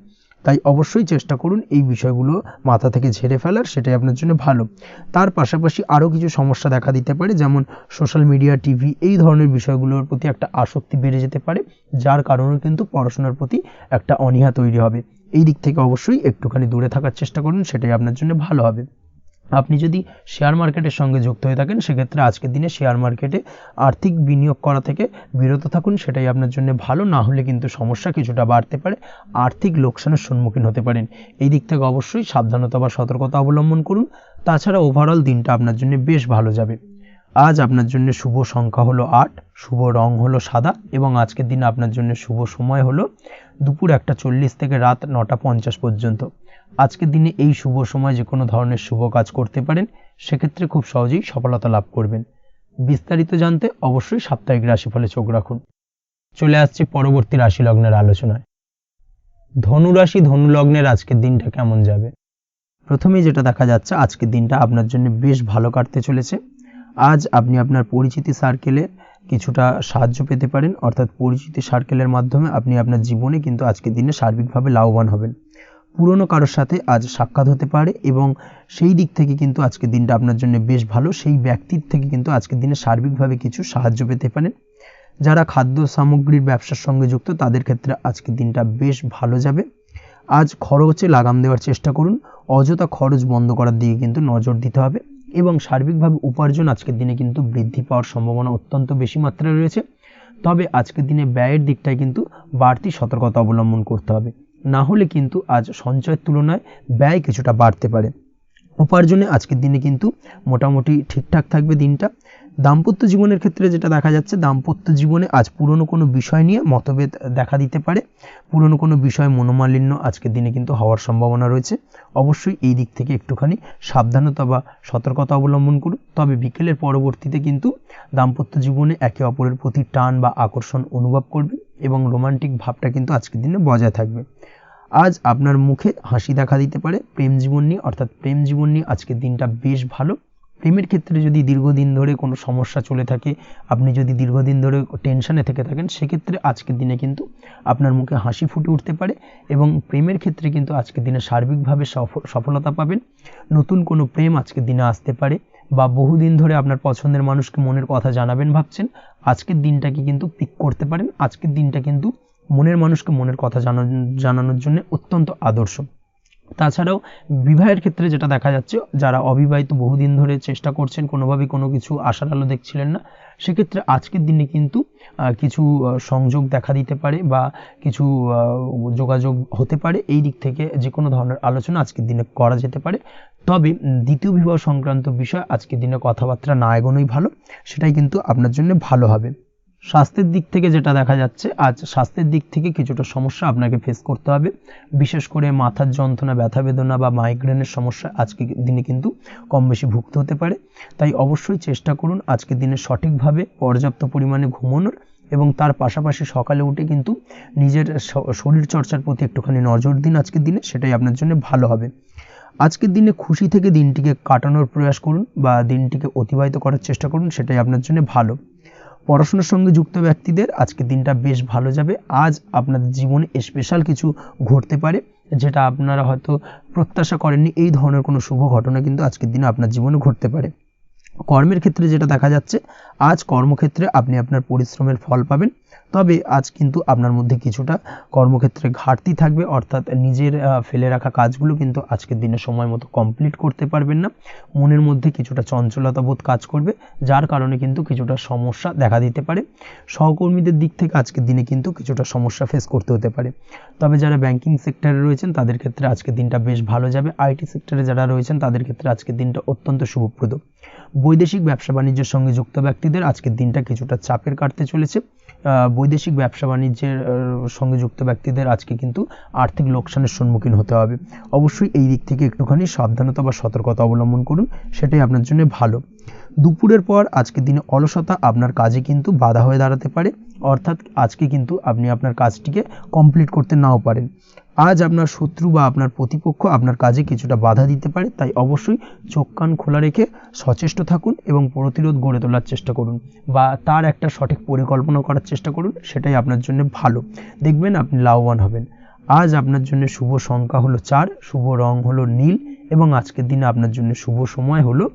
তাই অবশ্যই চেষ্টা করুন এই বিষয়গুলো মাথা থেকে ঝেড়ে ফেলার, সেটাই আপনার জন্য ভালো। তার পাশাপাশি আরও কিছু সমস্যা দেখা দিতে পারে, যেমন সোশ্যাল মিডিয়া, টিভি, এই ধরনের বিষয়গুলোর প্রতি একটা আসক্তি বেড়ে যেতে পারে, যার কারণে কিন্তু পড়াশোনার প্রতি একটা অনীহা তৈরি হবে। এই দিক থেকে অবশ্যই একটুখানি দূরে থাকার চেষ্টা করুন, সেটাই আপনার জন্য ভালো হবে। আপনি যদি শেয়ার মার্কেটের সঙ্গে যুক্ত হয়ে থাকেন, সেক্ষেত্রে আজকের দিনে শেয়ার মার্কেটে আর্থিক বিনিয়োগ করা থেকে বিরত থাকুন, সেটাই আপনার জন্য ভালো। না হলে কিন্তু সমস্যা কিছুটা বাড়তে পারে, আর্থিক লোকসানের সম্মুখীন হতে পারেন। এই দিক থেকে অবশ্যই সাবধানতা বা সতর্কতা অবলম্বন করুন। তাছাড়া ওভারঅল দিনটা আপনার জন্য বেশ ভালো যাবে। আজ আপনার জন্য শুভ সংখ্যা হলো 8, শুভ রং হলো সাদা, এবং আজকের দিনে আপনার জন্য শুভ সময় হলো দুপুর 1:40 থেকে রাত 9:50 পর্যন্ত। আজকের দিনে এই শুভ সময় যে কোনো ধরনের শুভ কাজ করতে পারেন, সেক্ষেত্রে খুব সহজেই সফলতা লাভ করবেন। বিস্তারিত জানতে অবশ্যই সাপ্তাহিক রাশিফলে চোখ রাখুন। চলে আসছি পরবর্তী রাশি লগ্নের আলোচনায়। ধনুরাশি, ধনু লগ্নের আজকের দিনটা কেমন যাবে? প্রথমেই যেটা দেখা যাচ্ছে, আজকের দিনটা আপনার জন্য বেশ ভালো কাটতে চলেছে। আজ আপনি আপনার পরিচিতি সার্কেলে কিছুটা সাহায্য পেতে পারেন, অর্থাৎ পরিচিতি সার্কেলের মাধ্যমে আপনি আপনার জীবনে কিন্তু আজকের দিনে সার্বিকভাবে লাভবান হবেন। পুরনো কারোর সাথে আজ সাক্ষাৎ হতে পারে, এবং সেই দিক থেকে কিন্তু আজকের দিনটা আপনার জন্য বেশ ভালো। সেই ব্যক্তির থেকে কিন্তু আজকের দিনে সার্বিকভাবে কিছু সাহায্য পেতে পারেন। যারা খাদ্য সামগ্রীর ব্যবসার সঙ্গে যুক্ত, তাদের ক্ষেত্রে আজকের দিনটা বেশ ভালো যাবে। আজ খরচে লাগাম দেওয়ার চেষ্টা করুন, অযথা খরচ বন্ধ করার দিকে কিন্তু নজর দিতে হবে, এবং সার্বিকভাবে উপার্জন আজকের দিনে কিন্তু বৃদ্ধি পাওয়ার সম্ভাবনা অত্যন্ত বেশি মাত্রায় রয়েছে। তবে আজকের দিনে ব্যয়ের দিকটায় কিন্তু বাড়তি সতর্কতা অবলম্বন করতে হবে, না হলে কিন্তু আজ সঞ্চয়ের তুলনায় ব্যয় কিছুটা বাড়তে পারে। উপার্জনে আজকের দিনে কিন্তু মোটামুটি ঠিকঠাক থাকবে দিনটা। দাম্পত্য জীবনের ক্ষেত্রে যেটা দেখা যাচ্ছে, দাম্পত্য জীবনে আজ পুরনো কোনো বিষয় নিয়ে মতভেদ দেখা দিতে পারে, পুরনো কোনো বিষয় মনোমালিন্য আজকের দিনে কিন্তু হওয়ার সম্ভাবনা রয়েছে। অবশ্যই এই দিক থেকে একটুখানি সাবধানতা বা সতর্কতা অবলম্বন করুন। তবে বিকেলের পরবর্তীতে কিন্তু দাম্পত্য জীবনে একে অপরের প্রতি টান বা আকর্ষণ অনুভব করবে, এবং রোমান্টিক ভাবটা কিন্তু আজকের দিনে বজায় থাকবে। আজ আপনার মুখে হাসি দেখা দিতে পারে প্রেম জীবন নিয়ে, অর্থাৎ প্রেম জীবন নিয়ে আজকের দিনটা বেশ ভালো। প্রেমের ক্ষেত্রে যদি দীর্ঘদিন ধরে কোনো সমস্যা চলে থাকে, আপনি যদি দীর্ঘদিন ধরে টেনশনে থেকে থাকেন, সেক্ষেত্রে আজকের দিনে কিন্তু আপনার মুখে হাসি ফুটে উঠতে পারে, এবং প্রেমের ক্ষেত্রে কিন্তু আজকের দিনে সার্বিকভাবে সফলতা পাবেন। নতুন কোনো প্রেম আজকের দিনে আসতে পারে, বা বহুদিন ধরে আপনার পছন্দের মানুষকে মনের কথা জানাবেন ভাবছেন, আজকের দিনটাকে কিন্তু পিক করতে পারেন। আজকের দিনটা কিন্তু মনের মানুষকে মনের কথা জানানোর জন্য অত্যন্ত আদর্শ। তাছাড়াও বিবাহের ক্ষেত্রে যেটা দেখা যাচ্ছে, যারা অবিবাহিত বহুদিন ধরে চেষ্টা করছেন, কোনোভাবেই কোনো কিছু আশার আলো দেখছিলেন না, সেক্ষেত্রে আজকের দিনে কিন্তু কিছু সংযোগ দেখা দিতে পারে, বা কিছু যোগাযোগ হতে পারে। এই দিক থেকে যে কোনো ধরনের আলোচনা আজকের দিনে করা যেতে পারে। তবে দ্বিতীয় বিবাহ সংক্রান্ত বিষয় আজকের দিনে কথাবার্তা না এগোনোই ভালো, সেটাই কিন্তু আপনার জন্য ভালো হবে। স্বাস্থ্যের দিক থেকে যেটা দেখা যাচ্ছে, আজ স্বাস্থ্যের দিক থেকে কিছুটা সমস্যা আপনাকে ফেস করতে হবে, বিশেষ করে মাথার যন্ত্রণা, ব্যথা বেদনা বা মাইগ্রেনের সমস্যা আজকের দিনে কিন্তু কম বেশি ভুগতে হতে পারে। তাই অবশ্যই চেষ্টা করুন আজকের দিনে সঠিকভাবে পর্যাপ্ত পরিমাণে ঘুমানোর, এবং তার পাশাপাশি সকালে উঠে কিন্তু নিজের শরীর চর্চার প্রতি একটুখানি নজর দিন আজকের দিনে, সেটাই আপনার জন্য ভালো হবে। আজকের দিনে খুশি থেকে দিনটিকে কাটানোর প্রয়াস করুন, বা দিনটিকে অতিবাহিত করার চেষ্টা করুন, সেটাই আপনার জন্য ভালো। পড়াশোনার সঙ্গে যুক্ত ব্যক্তিদের আজকের দিনটা বেশ ভালো যাবে। আজ আপনাদের জীবনে স্পেশাল কিছু ঘটতে পারে, যেটা আপনারা হয়তো প্রত্যাশা করেননি। এই ধরনের কোনো শুভ ঘটনা কিন্তু আজকের দিনে আপনার জীবনে ঘটতে পারে। কর্মের ক্ষেত্রে যেটা দেখা যাচ্ছে, আজ কর্মক্ষেত্রে আপনি আপনার পরিশ্রমের ফল পাবেন। তবে আজ কিন্তু আপনার মধ্যে কিছুটা কর্মক্ষেত্রে ঘাটতি থাকবে, অর্থাৎ নিজের ফেলে রাখা কাজগুলো কিন্তু আজকের দিনে সময় মতো কমপ্লিট করতে পারবেন না। মনের মধ্যে কিছুটা চঞ্চলতা বোধ কাজ করবে, যার কারণে কিন্তু কিছুটা সমস্যা দেখা দিতে পারে। সহকর্মীদের দিক থেকে আজকের দিনে কিন্তু কিছুটা সমস্যা ফেস করতে হতে পারে। তবে যারা ব্যাংকিং সেক্টরে রয়েছেন তাদের ক্ষেত্রে আজকের দিনটা বেশ ভালো যাবে। আইটি সেক্টরে যারা রয়েছেন তাদের ক্ষেত্রে আজকের দিনটা অত্যন্ত শুভপ্রদ। বৈদেশিক ব্যবসা বাণিজ্যের সঙ্গে যুক্ত ব্যক্তিদের আজকের দিনটা কিছুটা চাপের কাটতে চলেছে। বৈদেশিক ব্যবসা বাণিজ্যের সঙ্গে যুক্ত ব্যক্তিদের আজকে কিন্তু আর্থিক লোকসানের সম্মুখীন হতে হবে। অবশ্যই এই দিক থেকে একটুখানি সাবধানতা বা সতর্কতা অবলম্বন করুন, সেটাই আপনার জন্য ভালো। দুপুরের পর আজকের দিনে অলসতা আপনার কাজে কিন্তু বাধা হয়ে দাঁড়াতে পারে, অর্থাৎ আজকে কিন্তু আপনি আপনার কাজটিকে কমপ্লিট করতে নাও পারেন। আজ আপনার শত্রু বা আপনার প্রতিপক্ষ আপনার কাজে কিছুটা বাধা দিতে পারে, তাই অবশ্যই চোখ কান খোলা রেখে সচেষ্ট থাকুন এবং প্রতিরোধ গড়ে তোলার চেষ্টা করুন বা তার একটা সঠিক পরিকল্পনা করার চেষ্টা করুন, সেটাই আপনার জন্য ভালো। দেখবেন আপনি লাভবান হবেন। আজ আপনার জন্য শুভ সংখ্যা হলো 4, শুভ রং হলো নীল এবং আজকের দিনে আপনার জন্য শুভ সময় হলো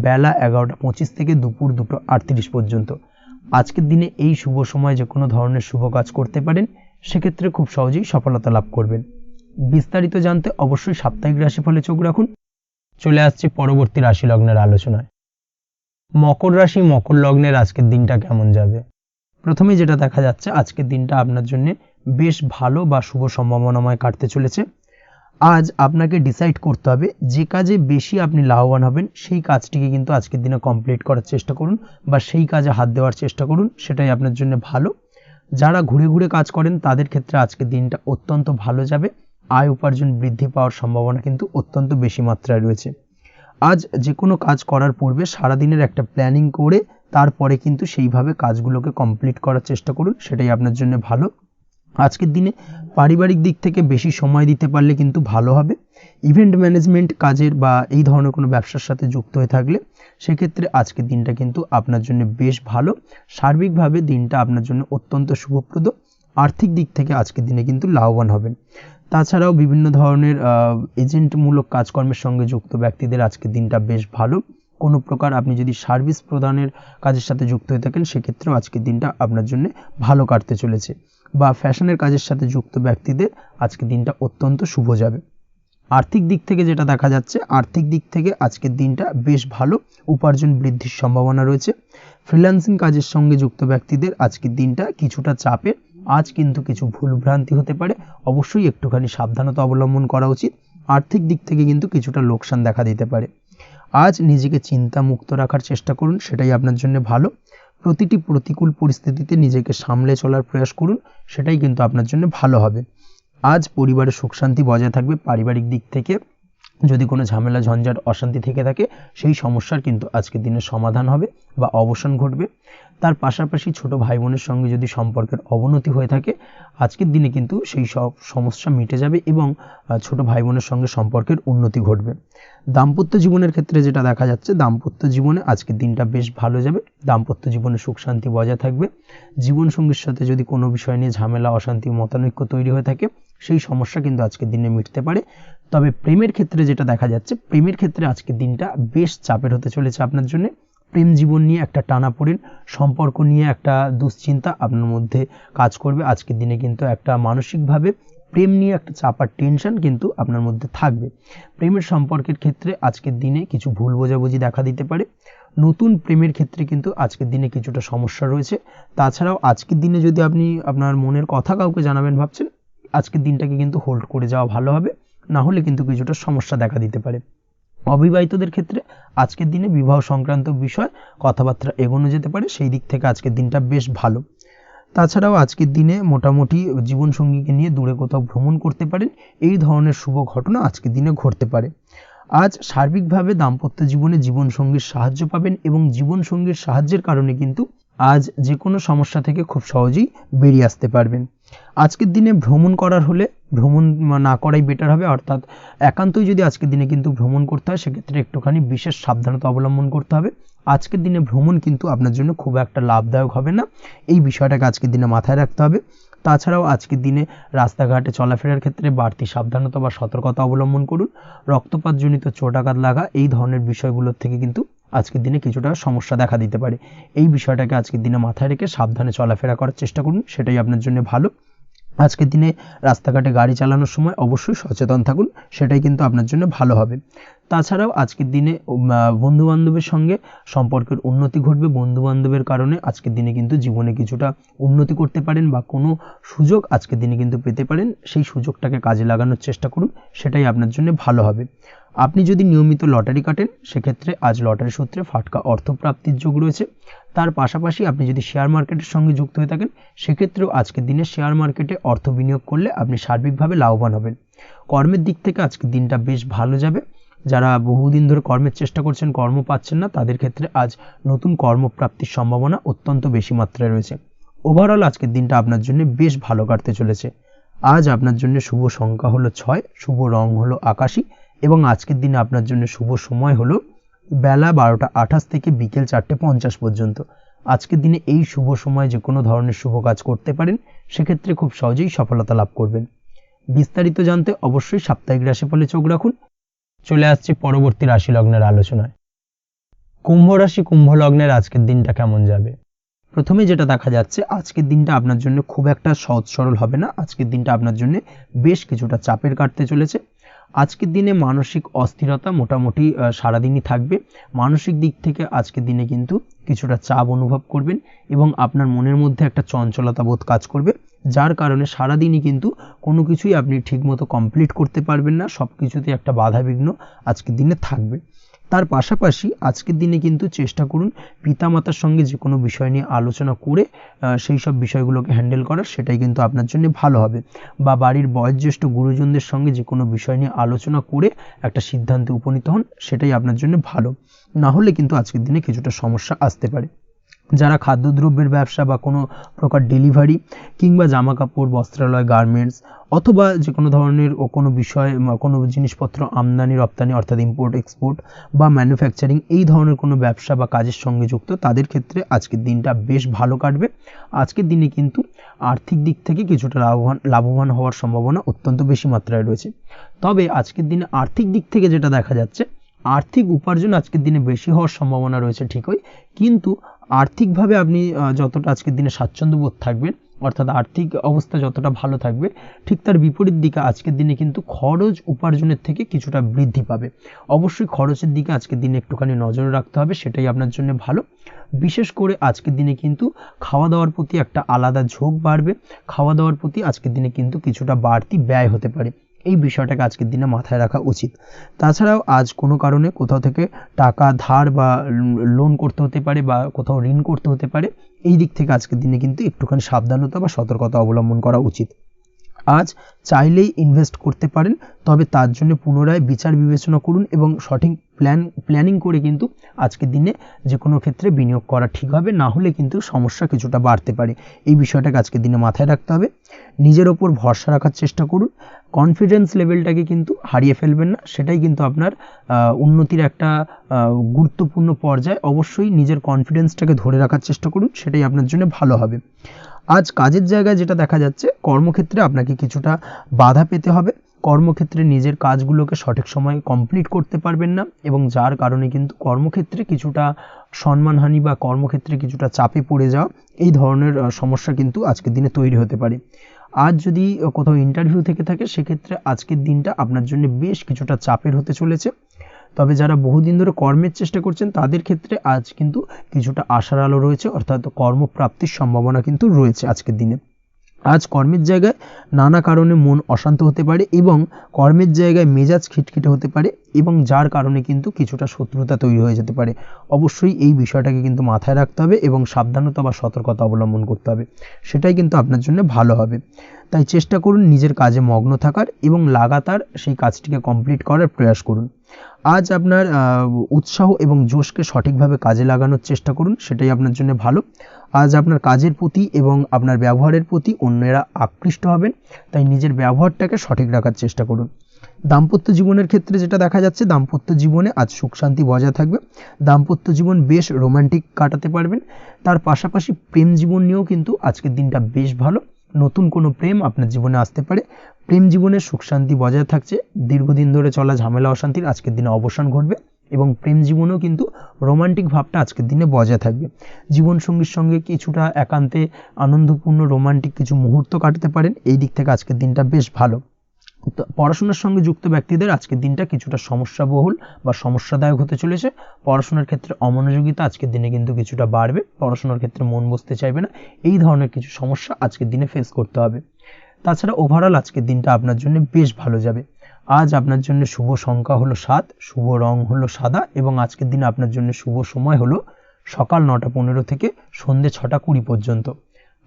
বেলা 11:25 থেকে দুপুর 2:38 পর্যন্ত। আজকের দিনে এই শুভ সময় যে কোনো ধরনের শুভ কাজ করতে পারেন, সেক্ষেত্রে খুব সহজেই সফলতা লাভ করবেন। বিস্তারিত জানতে অবশ্যই সাপ্তাহিক রাশিফলে চোখ রাখুন। চলে আসছে পরবর্তী রাশি লগ্নের আলোচনায়। মকর রাশি মকর লগ্নের আজকের দিনটা কেমন যাবে? প্রথমে যেটা দেখা যাচ্ছে, আজকের দিনটা আপনার জন্য বেশ ভালো বা শুভ সম্ভাবনাময় কাটতে চলেছে। আজ আপনাকে ডিসাইড করতে হবে যে কাজে বেশি আপনি লাভবান হবেন, সেই কাজটিকে কিন্তু আজকের দিনে কমপ্লিট করার চেষ্টা করুন বা সেই কাজে হাত দেওয়ার চেষ্টা করুন, সেটাই আপনার জন্য ভালো। যারা ঘুরে ঘুরে কাজ করেন তাদের ক্ষেত্রে আজকের দিনটা অত্যন্ত ভালো যাবে। আয় উপার্জন বৃদ্ধি পাওয়ার সম্ভাবনা কিন্তু অত্যন্ত বেশি মাত্রায় রয়েছে। আজ যে কোনো কাজ করার পূর্বে সারাদিনের একটা প্ল্যানিং করে তারপরে কিন্তু সেইভাবে কাজগুলোকে কমপ্লিট করার চেষ্টা করুন, সেটাই আপনার জন্য ভালো। আজকের দিনে পারিবারিক দিক থেকে বেশি সময় দিতে পারলে কিন্তু ভালো হবে। ইভেন্ট ম্যানেজমেন্ট কাজের বা এই ধরনের কোনো ব্যবসার সাথে যুক্ত হয়ে থাকলে সেক্ষেত্রে আজকের দিনটা কিন্তু আপনার জন্য বেশ ভালো। সার্বিকভাবে দিনটা আপনার জন্য অত্যন্ত শুভপ্রদ। আর্থিক দিক থেকে আজকের দিনে কিন্তু লাভবান হবেন। তাছাড়াও বিভিন্ন ধরনের এজেন্টমূলক কাজকর্মের সঙ্গে যুক্ত ব্যক্তিদের আজকের দিনটা বেশ ভালো। কোনো প্রকার আপনি যদি সার্ভিস প্রদানের কাজের সাথে যুক্ত হয়ে থাকেন, সেক্ষেত্রেও আজকের দিনটা আপনার জন্য ভালো কাটতে চলেছে। বা ফ্যাশনের কাজের সাথে যুক্ত ব্যক্তিদের আজকের দিনটা অত্যন্ত শুভ যাবে। আর্থিক দিক থেকে যেটা দেখা যাচ্ছে, আর্থিক দিক থেকে আজকের দিনটা বেশ ভালো, উপার্জন বৃদ্ধির সম্ভাবনা রয়েছে। ফ্রিল্যান্সিং কাজের সঙ্গে যুক্ত ব্যক্তিদের আজকের দিনটা কিছুটা চাপের। আজ কিন্তু কিছু ভুলভ্রান্তি হতে পারে, অবশ্যই একটুখানি সাবধানতা অবলম্বন করা উচিত। আর্থিক দিক থেকে কিন্তু কিছুটা লোকসান দেখা দিতে পারে। আজ নিজেকে চিন্তা মুক্ত রাখার চেষ্টা করুন, সেটাই আপনার জন্য ভালো। প্রতিটি প্রতিকূল পরিস্থিতিতে নিজেকে সামলে চলার প্রয়াস করুন, সেটাই কিন্তু আপনার জন্য ভালো হবে। আজ পরিবারে সুখ শান্তি বজায় থাকবে। পারিবারিক দিক থেকে যদি কোনো ঝামেলা ঝঞ্ঝাট অশান্তি থেকে থাকে, সেই সমস্যার কিন্তু আজকের দিনে সমাধান হবে বা অবসান ঘটবে। তার পাশাপাশি ছোট ভাই বোনের সঙ্গে যদি সম্পর্কের অবনতি হয়ে থাকে, আজকের দিনে কিন্তু সেই সব সমস্যা মিটে যাবে এবং ছোট ভাই বোনের সঙ্গে সম্পর্কের উন্নতি ঘটবে। দাম্পত্য জীবনের ক্ষেত্রে যেটা দেখা যাচ্ছে, দাম্পত্য জীবনে আজকের দিনটা বেশ ভালো যাবে। দাম্পত্য জীবনে সুখ শান্তি বজায় থাকবে। জীবনসঙ্গীর সাথে যদি কোনো বিষয় নিয়ে ঝামেলা অশান্তি মতানৈক্য তৈরি হয়ে থাকে, সেই সমস্যা কিন্তু আজকের দিনে মিটতে পারে। তবে প্রেমের ক্ষেত্রে যেটা দেখা যাচ্ছে, প্রেমের ক্ষেত্রে আজকের দিনটা বেশ চাপের হতে চলেছে আপনার জন্য। প্রেম জীবন নিয়ে একটা টানাপোড়েন, সম্পর্ক নিয়ে একটা দুশ্চিন্তা আপনার মধ্যে কাজ করবে। আজকের দিনে কিন্তু একটা মানসিকভাবে প্রেম নিয়ে একটা চাপার টেনশন কিন্তু আপনার মধ্যে থাকবে। প্রেমের সম্পর্কের ক্ষেত্রে আজকের দিনে কিছু ভুল বোঝাবুঝি দেখা দিতে পারে। নতুন প্রেমের ক্ষেত্রে কিন্তু আজকের দিনে কিছুটা সমস্যা রয়েছে। তাছাড়াও আজকের দিনে যদি আপনি আপনার মনের কথা কাউকে জানাবেন ভাবছেন, আজকের দিনটাকে কিন্তু হোল্ড করে যাওয়া ভালো হবে, না হলে কিন্তু কিছুটা সমস্যা দেখা দিতে পারে। অবিবাহিতদের ক্ষেত্রে আজকের দিনে বিবাহ সংক্রান্ত বিষয় কথাবার্তা এগোনো যেতে পারে, সেই দিক থেকে আজকের দিনটা বেশ ভালো। তাছাড়াও আজকের দিনে মোটামুটি জীবনসঙ্গীকে নিয়ে দূরে কোথাও ভ্রমণ করতে পারেন, এই ধরনের শুভ ঘটনা আজকের দিনে ঘটতে পারে। আজ সার্বিকভাবে দাম্পত্য জীবনে জীবনসঙ্গীর সাহায্য পাবেন এবং জীবনসঙ্গীর সাহায্যের কারণে কিন্তু আজ যে কোনো সমস্যা থেকে খুব সহজেই বেরিয়ে আসতে পারবেন। আজকের দিনে ভ্রমণ করার হলে ভ্রমণ না করাই বেটার হবে, অর্থাৎ একান্তই যদি আজকের দিনে কিন্তু ভ্রমণ করতে হয় সেক্ষেত্রে একটুখানি বিশেষ সাবধানতা অবলম্বন করতে হবে। আজকের দিনে ভ্রমণ কিন্তু আপনার জন্য খুব একটা লাভদায়ক হবে না, এই বিষয়টাকে আজকের দিনে মাথায় রাখতে হবে। তাছাড়াও আজকের দিনে রাস্তাঘাটে চলাফেরার ক্ষেত্রে বাড়তি সাবধানতা বা সতর্কতা অবলম্বন করুন। রক্তপাতজনিত চোটাঘাত লাগা এই ধরনের বিষয়গুলোর থেকে কিন্তু আজকের দিনে কিছুটা সমস্যা দেখা দিতে পারে। এই বিষয়টাকে আজকের দিনে মাথায় রেখে সাবধানে চলাফেরা করার চেষ্টা করুন, সেটাই আপনার জন্য ভালো। আজকের দিনে রাস্তাঘাটে গাড়ি চালানোর সময় অবশ্যই সচেতন থাকুন, সেটাই কিন্তু আপনার জন্য ভালো হবে। তাছাড়াও আজকের দিনে বন্ধুবান্ধবের সঙ্গে সম্পর্কের উন্নতি ঘটবে। বন্ধুবান্ধবের কারণে আজকের দিনে কিন্তু জীবনে কিছুটা উন্নতি করতে পারেন বা কোনো সুযোগ আজকের দিনে কিন্তু পেতে পারেন, সেই সুযোগটাকে কাজে লাগানোর চেষ্টা করুন, সেটাই আপনার জন্য ভালো হবে। আপনি যদি নিয়মিত লটারি কাটেন সেক্ষেত্রে আজ লটারি সূত্রে ফাটকা অর্থপ্রাপ্তির যোগ রয়েছে। তার পাশাপাশি আপনি যদি শেয়ার মার্কেটের সঙ্গে যুক্ত হয়ে থাকেন সেক্ষেত্রেও আজকের দিনে শেয়ার মার্কেটে অর্থ বিনিয়োগ করলে আপনি সার্বিকভাবে লাভবান হবেন। কর্মের দিক থেকে আজকের দিনটা বেশ ভালো যাবে। যারা বহুদিন ধরে কর্মের চেষ্টা করছেন, কর্ম পাচ্ছেন না, তাদের ক্ষেত্রে আজ নতুন কর্মপ্রাপ্তির সম্ভাবনা অত্যন্ত বেশি মাত্রায় রয়েছে। ওভারঅল আজকের দিনটা আপনার জন্য বেশ ভালো কাটতে চলেছে। আজ আপনার জন্য শুভ সংখ্যা হলো 6, শুভ রং হলো আকাশী এবং আজকের দিনে আপনার জন্য শুভ সময় হলো বেলা 12:28 থেকে বিকেল 4:50 পর্যন্ত। আজকের দিনে এই শুভ সময় যে কোনো ধরনের শুভ কাজ করতে পারেন, সেক্ষেত্রে খুব সহজেই সফলতা লাভ করবেন। বিস্তারিত জানতে অবশ্যই সাপ্তাহিক রাশিফলে চোখ রাখুন। চলে আসছে পরবর্তী রাশি লগ্নের আলোচনায়। কুম্ভ রাশি, কুম্ভ লগ্নের আজকের দিনটা কেমন যাবে? প্রথমে যেটা দেখা যাচ্ছে আজকের দিনটা আপনার জন্য খুব একটা সহজ সরল হবে না। আজকের দিনটা আপনার জন্য বেশ কিছুটা চাপের কাটতে চলেছে। আজকের দিনে মানসিক অস্থিরতা মোটামুটি সারাদিনই থাকবে। মানসিক দিক থেকে আজকের দিনে কিন্তু কিছুটা চাপ অনুভব করবেন এবং আপনার মনের মধ্যে একটা চঞ্চলতা বোধ কাজ করবে, যার কারণে সারাদিনই কিন্তু কোনো কিছুই আপনি ঠিকমতো কমপ্লিট করতে পারবেন না, সব কিছুতে একটা বাধা বিঘ্ন আজকের দিনে থাকবে। তার পাশাপাশি আজকের দিনে কিন্তু চেষ্টা করুন পিতামাতার সঙ্গে যে কোনো বিষয় নিয়ে আলোচনা করে সেই সব বিষয়গুলোকে হ্যান্ডেল করার, সেটাই কিন্তু আপনার জন্য ভালো হবে। বা বাড়ির বয়োজ্যেষ্ঠ গুরুজনদের সঙ্গে যে কোনো বিষয় নিয়ে আলোচনা করে একটা সিদ্ধান্তে উপনীত হন, সেটাই আপনার জন্য ভালো। না হলে কিন্তু আজকের দিনে কিছুটা সমস্যা আসতে পারে। যারা খাদ্যদ্রব্যের ব্যবসা বা কোনো প্রকার ডেলিভারি কিংবা জামা কাপড়, বস্ত্রালয়, গার্মেন্টস অথবা যে কোনো ধরনের কোনো বিষয় কোনো জিনিসপত্র আমদানি রপ্তানি অর্থাৎ ইম্পোর্ট এক্সপোর্ট বা ম্যানুফ্যাকচারিং এই ধরনের কোনো ব্যবসা বা কাজের সঙ্গে যুক্ত, তাদের ক্ষেত্রে আজকের দিনটা বেশ ভালো কাটবে। আজকের দিনে কিন্তু আর্থিক দিক থেকে কিছুটা লাভবান হওয়ার সম্ভাবনা অত্যন্ত বেশি মাত্রায় রয়েছে। তবে আজকের দিনে আর্থিক দিক থেকে যেটা দেখা যাচ্ছে, আর্থিক উপার্জন আজকের দিনে বেশি হওয়ার সম্ভাবনা রয়েছে ঠিকই, কিন্তু আর্থিকভাবে আপনি যতটা আজকের দিনে স্বাচ্ছন্দ্যবোধ থাকবেন, অর্থাৎ আর্থিক অবস্থা যতটা ভালো থাকবে, ঠিক তার বিপরীত দিকে আজকের দিনে কিন্তু খরচ উপার্জনের থেকে কিছুটা বৃদ্ধি পাবে। অবশ্যই খরচের দিকে আজকের দিনে একটুখানি নজরে রাখতে হবে, সেটাই আপনার জন্য ভালো। বিশেষ করে আজকের দিনে কিন্তু খাওয়া দাওয়ার প্রতি একটা আলাদা ঝোঁক বাড়বে। খাওয়া দাওয়ার প্রতি আজকের দিনে কিন্তু কিছুটা বাড়তি ব্যয় হতে পারে, এই বিষয়টাকে আজকের দিনে মাথায় রাখা উচিত। তাছাড়াও আজ কোনো কারণে কোথাও থেকে টাকা ধার বা লোন করতে হতে পারে বা কোথাও ঋণ করতে হতে পারে, এই দিক থেকে আজকের দিনে কিন্তু একটুখানি সাবধানতা বা সতর্কতা অবলম্বন করা উচিত। আজ চাইলেই ইনভেস্ট করতে পারেন, তবে তার জন্য পুনরায় বিচার বিবেচনা করুন এবং সঠিক প্ল্যানিং করে কিন্তু আজকের দিনে যে কোনো ক্ষেত্রে বিনিয়োগ করা ঠিক হবে, না হলে কিন্তু সমস্যা কিছুটা বাড়তে পারে। এই বিষয়টাকে আজকের দিনে মাথায় রাখতে হবে। নিজের ওপর ভরসা রাখার চেষ্টা করুন, কনফিডেন্স লেভেলটাকে কিন্তু হারিয়ে ফেলবেন না, সেটাই কিন্তু আপনার উন্নতির একটা গুরুত্বপূর্ণ পর্যায়। অবশ্যই নিজের কনফিডেন্সটাকে ধরে রাখার চেষ্টা করুন, সেটাই আপনার জন্য ভালো হবে। আজ কাজের জায়গায় যেটা দেখা যাচ্ছে, কর্মক্ষেত্রে আপনাকে কিছুটা বাধা পেতে হবে। কর্মক্ষেত্রে নিজের কাজগুলোকে সঠিক সময়ে কমপ্লিট করতে পারবেন না এবং যার কারণে কিন্তু কর্মক্ষেত্রে কিছুটা সম্মানহানি বা কর্মক্ষেত্রে কিছুটা চাপে পড়ে যাওয়া, এই ধরনের সমস্যা কিন্তু আজকের দিনে তৈরি হতে পারে। আজ যদি কোথাও ইন্টারভিউ থেকে থাকে সেক্ষেত্রে আজকের দিনটা আপনার জন্য বেশ কিছুটা চাপের হতে চলেছে। তবে যারা বহুদিন ধরে কর্মের চেষ্টা করছেন তাদের ক্ষেত্রে আজ কিন্তু কিছুটা আশার আলো রয়েছে, অর্থাৎ কর্মপ্রাপ্তির সম্ভাবনা কিন্তু রয়েছে আজকের দিনে। আজ কর্মের জায়গায় নানা কারণে মন অশান্ত হতে পারে এবং কর্মের জায়গায় মেজাজ খিটখিটে হতে পারে এবং যার কারণে কিন্তু কিছুটা শত্রুতা তৈরি হয়ে যেতে পারে। অবশ্যই এই বিষয়টাকে কিন্তু মাথায় রাখতে হবে এবং সাবধানতা বা সতর্কতা অবলম্বন করতে হবে, সেটাই কিন্তু আপনার জন্য ভালো হবে। তাই চেষ্টা করুন নিজের কাজে মগ্ন থাকার এবং লাগাতার সেই কাজটিকে কমপ্লিট করার প্রয়াস করুন। আজ আপনার উৎসাহ এবং জোশকে সঠিকভাবে কাজে লাগানোর চেষ্টা করুন, সেটাই আপনার জন্য ভালো। আজ আপনার কাজের প্রতি এবং আপনার ব্যবহারের প্রতি অন্যেরা আকৃষ্ট হবেন, তাই নিজের ব্যবহারটাকে সঠিক রাখার চেষ্টা করুন। দাম্পত্য জীবনের ক্ষেত্রে যেটা দেখা যাচ্ছে, দাম্পত্য জীবনে আজ সুখ শান্তি বজায় থাকবে। দাম্পত্য জীবন বেশ রোমান্টিক কাটাতে পারবেন। তার পাশাপাশি প্রেম জীবন নিয়েও কিন্তু আজকের দিনটা বেশ ভালো। নতুন কোনো প্রেম আপনার জীবনে আসতে পারে। প্রেম জীবনে সুখ শান্তি বজায় থাকছে। দীর্ঘদিন ধরে চলা ঝামেলা অশান্তির আজকের দিনে অবসান ঘটবে এবং প্রেম জীবনেও কিন্তু রোমান্টিক ভাবটা আজকের দিনে বজায় থাকবে। জীবনসঙ্গীর সঙ্গে কিছুটা একান্তে আনন্দপূর্ণ রোমান্টিক কিছু মুহূর্ত কাটাতে পারেন। এই দিক থেকে আজকের দিনটা বেশ ভালো। পড়াশোনার সঙ্গে যুক্ত ব্যক্তিদের আজকের দিনটা কিছুটা সমস্যাবহুল বা সমস্যাদায়ক হতে চলেছে। পড়াশোনার ক্ষেত্রে অমনোযোগিতা আজকের দিনে কিন্তু কিছুটা বাড়বে। পড়াশোনার ক্ষেত্রে মন বসতে চাইবে না। এই ধরনের কিছু সমস্যা আজকের দিনে ফেস করতে হবে। তাছাড়া ওভারঅল আজকের দিনটা আপনার জন্য বেশ ভালো যাবে। আজ আপনার জন্য শুভ সংখ্যা হলো 7, শুভ রং হলো সাদা এবং আজকের দিনে আপনার জন্য শুভ সময় হলো সকাল 9:15 থেকে সন্ধ্যে 6:20 পর্যন্ত।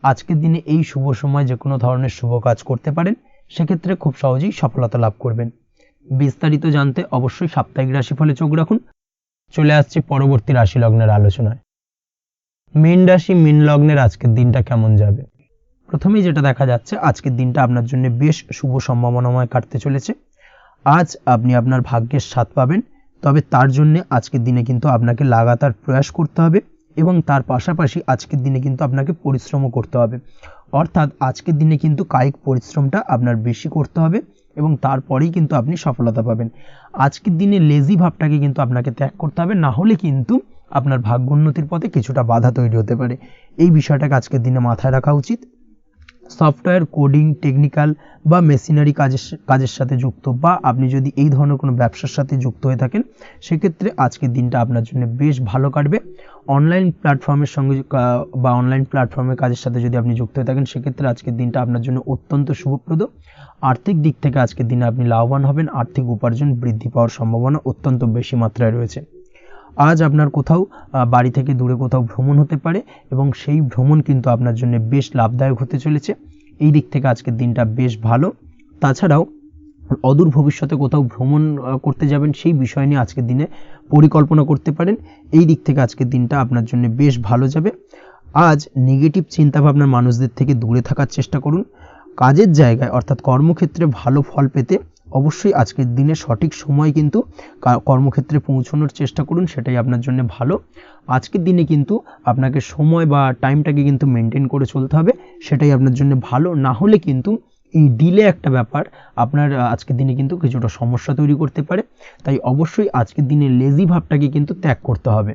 আজকের দিনে এই শুভ সময় যে কোনো ধরনের শুভ কাজ করতে পারেন, সেক্ষেত্রে খুব সহজেই সফলতা লাভ করবেন। বিস্তারিত জানতে অবশ্যই সাপ্তাহিক রাশিফলে চোখ রাখুন। চলে আসছে পরবর্তী রাশি লগ্নের আলোচনায়। মীন রাশি, মীন লগ্নের আজকের দিনটা কেমন যাবে? প্রথমেই যেটা দেখা যাচ্ছে, আজকের দিনটা আপনার জন্য বেশ শুভ সম্ভাবনাময় কাটতে চলেছে। আজ আপনি আপনার ভাগ্যের স্বাদ পাবেন, তবে তার জন্য আজকের দিনে কিন্তু আপনাকে লাগাতার প্রয়াস করতে হবে এবং তার পাশাপাশি আজকের দিনে কিন্তু আপনাকে পরিশ্রমও করতে হবে। অর্থাৎ আজকের দিনে কিন্তু কায়িক পরিশ্রমটা আপনার বেশি করতে হবে এবং তারপরেই কিন্তু আপনি সফলতা পাবেন। আজকের দিনে লেজি ভাবটাকে কিন্তু আপনাকে ত্যাগ করতে হবে, না হলে কিন্তু আপনার ভাগ্যোন্নতির পথে কিছুটা বাধা তৈরি হতে পারে। এই বিষয়টাকে আজকের দিনে মাথায় রাখা উচিত। সফটওয়্যার, কোডিং, টেকনিক্যাল বা মেশিনারি কাজের সাথে যুক্ত বা আপনি যদি এই ধরনের কোনো ব্যবসার সাথে যুক্ত হয়ে থাকেন, সেক্ষেত্রে আজকের দিনটা আপনার জন্য বেশ ভালো কাটবে। অনলাইন প্ল্যাটফর্মের সঙ্গে বা অনলাইন প্ল্যাটফর্মের কাজের সাথে যদি আপনি যুক্ত হয়ে থাকেন, সেক্ষেত্রে আজকের দিনটা আপনার জন্য অত্যন্ত শুভপ্রদ। আর্থিক দিক থেকে আজকের দিনে আপনি লাভবান হবেন। আর্থিক উপার্জন বৃদ্ধি পাওয়ার সম্ভাবনা অত্যন্ত বেশি মাত্রায় রয়েছে। আজ আপনার কোথাও বাড়ি থেকে দূরে কোথাও ভ্রমণ হতে পারে এবং সেই ভ্রমণ কিন্তু আপনার জন্য বেশ লাভদায়ক হতে চলেছে। এই দিক থেকে আজকের দিনটা বেশ ভালো। তাছাড়াও অদূর ভবিষ্যতে কোথাও ভ্রমণ করতে যাবেন, সেই বিষয় নিয়ে আজকের দিনে পরিকল্পনা করতে পারেন। এই দিক থেকে আজকের দিনটা আপনার জন্য বেশ ভালো যাবে। আজ নেগেটিভ চিন্তাভাবনার মানুষদের থেকে দূরে থাকার চেষ্টা করুন। কাজের জায়গায় অর্থাৎ কর্মক্ষেত্রে ভালো ফল পেতে অবশ্যই আজকের দিনে সঠিক সময় কিন্তু কর্মক্ষেত্রে পৌঁছানোর চেষ্টা করুন, সেটাই আপনার জন্য ভালো। আজকের দিনে কিন্তু আপনাকে সময় বা টাইমটাকে কিন্তু মেনটেন করে চলতে হবে, সেটাই আপনার জন্য ভালো। না হলে কিন্তু এই ডিলে একটা ব্যাপার আপনার আজকের দিনে কিন্তু কিছুটা সমস্যা তৈরি করতে পারে। তাই অবশ্যই আজকের দিনে লেজি ভাবটাকে কিন্তু ত্যাগ করতে হবে।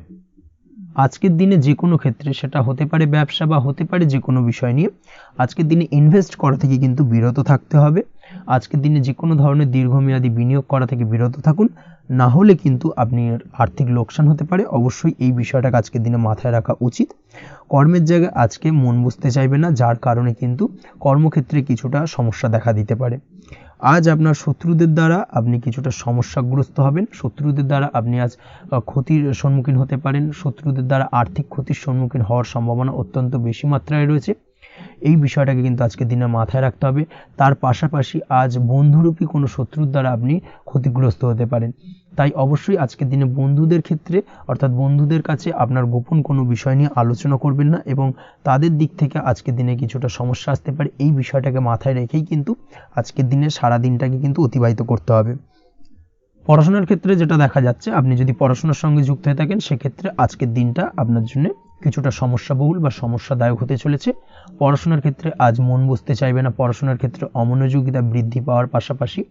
আজকের দিনে যে কোনো ক্ষেত্রে, সেটা হতে পারে ব্যবসা বা হতে পারে যে কোনো বিষয় নিয়ে, আজকের দিনে ইনভেস্ট করা থেকে কিন্তু বিরত থাকতে হবে। আজকের দিনে যে কোনো ধরনের দীর্ঘমেয়াদী বিনিয়োগ করা থেকে বিরত থাকুন, না হলে কিন্তু আপনি আর্থিক লোকসান হতে পারে। অবশ্যই এই বিষয়টাকে আজকের দিনে মাথায় রাখা উচিত। কর্মের জায়গায় আজকে মন বসতে চাইবে না, যার কারণে কিন্তু কর্মক্ষেত্রে কিছুটা সমস্যা দেখা দিতে পারে। আজ আপনার শত্রুদের দ্বারা আপনি কিছুটা সমস্যাগ্রস্ত হবেন। শত্রুদের দ্বারা আপনি আজ ক্ষতির সম্মুখীন হতে পারেন। শত্রুদের দ্বারা আর্থিক ক্ষতির সম্মুখীন হওয়ার সম্ভাবনা অত্যন্ত বেশি মাত্রায় রয়েছে। এই বিষয়টাকে কিন্তু আজকের দিনে মাথায় রাখতে হবে। তার পাশাপাশি আজ বন্ধুরূপী কোনো শত্রুর দ্বারা আপনি ক্ষতিগ্রস্ত হতে পারেন। তাই অবশ্যই আজকের দিনে বন্ধুদের ক্ষেত্রে অর্থাৎ বন্ধুদের কাছে আপনার গোপন কোনো বিষয় নিয়ে আলোচনা করবেন না এবং তাদের দিক থেকে আজকের দিনে কিছুটা সমস্যা আসতে পারে। এই বিষয়টাকে মাথায় রেখেই কিন্তু আজকের দিনে সারা দিনটাকে কিন্তু অতিবাহিত করতে হবে। পড়াশোনার ক্ষেত্রে যেটা দেখা যাচ্ছে, আপনি যদি পড়াশোনার সঙ্গে যুক্ত হয়ে থাকেন, সেক্ষেত্রে আজকের দিনটা আপনার জন্য কিছুটা সমস্যাবহুল বা সমস্যাদায়ক হতে চলেছে। পড়াশোনার ক্ষেত্রে আজ মন বসতে চাইবে না। পড়াশোনার ক্ষেত্রে অমনোযোগিতা বৃদ্ধি পাওয়ার পাশাপাশি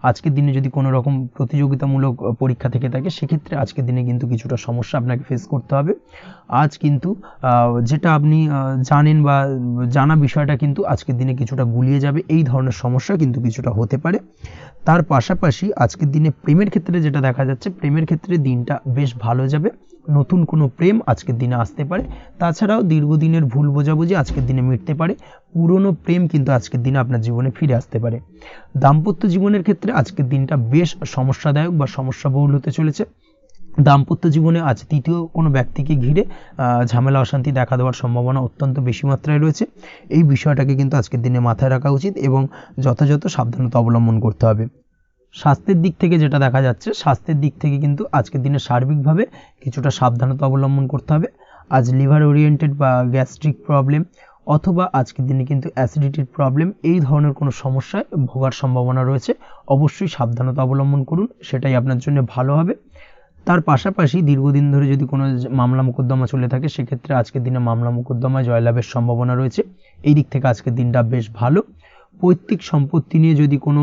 আজকের দিনে যদি কোনো রকম প্রতিযোগিতামূলক পরীক্ষা থেকে থাকে, সেক্ষেত্রে আজকের দিনে কিন্তু কিছুটা সমস্যা আপনাকে ফেস করতে হবে। আজ কিন্তু যেটা আপনি জানেন বা জানা বিষয়টা কিন্তু আজকের দিনে কিছুটা গুলিয়ে যাবে। এই ধরনের সমস্যা কিন্তু কিছুটা হতে পারে। তার পাশাপাশি আজকের দিনে প্রেমের ক্ষেত্রে যেটা দেখা যাচ্ছে, প্রেমের ক্ষেত্রে দিনটা বেশ ভালো যাবে। নতুন কোনো প্রেম আজকের দিনে আসতে পারে। তাছাড়াও দীর্ঘদিনের ভুল বোঝাবুঝি আজকের দিনে মিটতে পারে। পুরনো প্রেম কিন্তু আজকের দিনে আপনার জীবনে ফিরে আসতে পারে। দাম্পত্য জীবনের ক্ষেত্রে আজকের দিনটা বেশ সমস্যাদায়ক বা সমস্যাবহুল হতে চলেছে। দাম্পত্য জীবনে আজ তৃতীয় কোনো ব্যক্তিকে ঘিরে ঝামেলা অশান্তি দেখা দেওয়ার সম্ভাবনা অত্যন্ত বেশি মাত্রায় রয়েছে। এই বিষয়টাকে কিন্তু আজকের দিনে মাথায় রাখা উচিত এবং যথাযথ সাবধানতা অবলম্বন করতে হবে। স্বাস্থ্যের দিক থেকে যেটা দেখা যাচ্ছে, স্বাস্থ্যের দিক থেকে কিন্তু আজকের দিনে সার্বিকভাবে কিছুটা সাবধানতা অবলম্বন করতে হবে। আজ লিভার ওরিয়েন্টেড বা গ্যাস্ট্রিক প্রবলেম অথবা আজকের দিনে কিন্তু অ্যাসিডিটির প্রবলেম, এই ধরনের কোনো সমস্যায় ভোগার সম্ভাবনা রয়েছে। অবশ্যই সাবধানতা অবলম্বন করুন, সেটাই আপনার জন্য ভালো হবে। তার পাশাপাশি দীর্ঘদিন ধরে যদি কোনো মামলা মোকদ্দমা চলে থাকে, সেক্ষেত্রে আজকের দিনে মামলা মোকদ্দমায় জয়লাভের সম্ভাবনা রয়েছে। এই দিক থেকে আজকের দিনটা বেশ ভালো। পৈতৃক সম্পত্তি নিয়ে যদি কোনো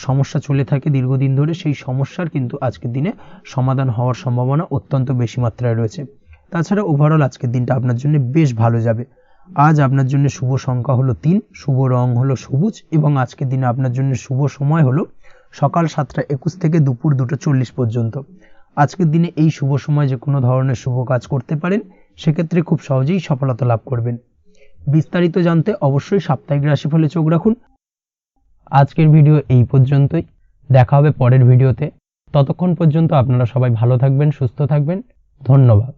সমস্যা চলে থাকে দীর্ঘদিন ধরে, সেই সমস্যার কিন্তু আজকের দিনে সমাধান হওয়ার সম্ভাবনা অত্যন্ত বেশি মাত্রায় রয়েছে। তাছাড়া ওভারঅল আজকের দিনটা আপনার জন্য বেশ ভালো যাবে। আজ আপনার জন্য শুভ সংখ্যা হলো 3, শুভ রং হলো সবুজ এবং আজকের দিনে আপনার জন্য শুভ সময় হলো সকাল 7:21 থেকে দুপুর 2:40 পর্যন্ত। আজকের দিনে এই শুভ সময় যে কোনো ধরনের শুভ কাজ করতে পারেন, সেক্ষেত্রে খুব সহজেই সফলতা লাভ করবেন। বিস্তারিত জানতে অবশ্যই সাপ্তাহিক রাশিফলে চোখ রাখুন। আজকের ভিডিও এই পর্যন্তই, দেখা হবে পরের ভিডিওতে। ততক্ষণ পর্যন্ত আপনারা সবাই ভালো থাকবেন, সুস্থ থাকবেন। ধন্যবাদ।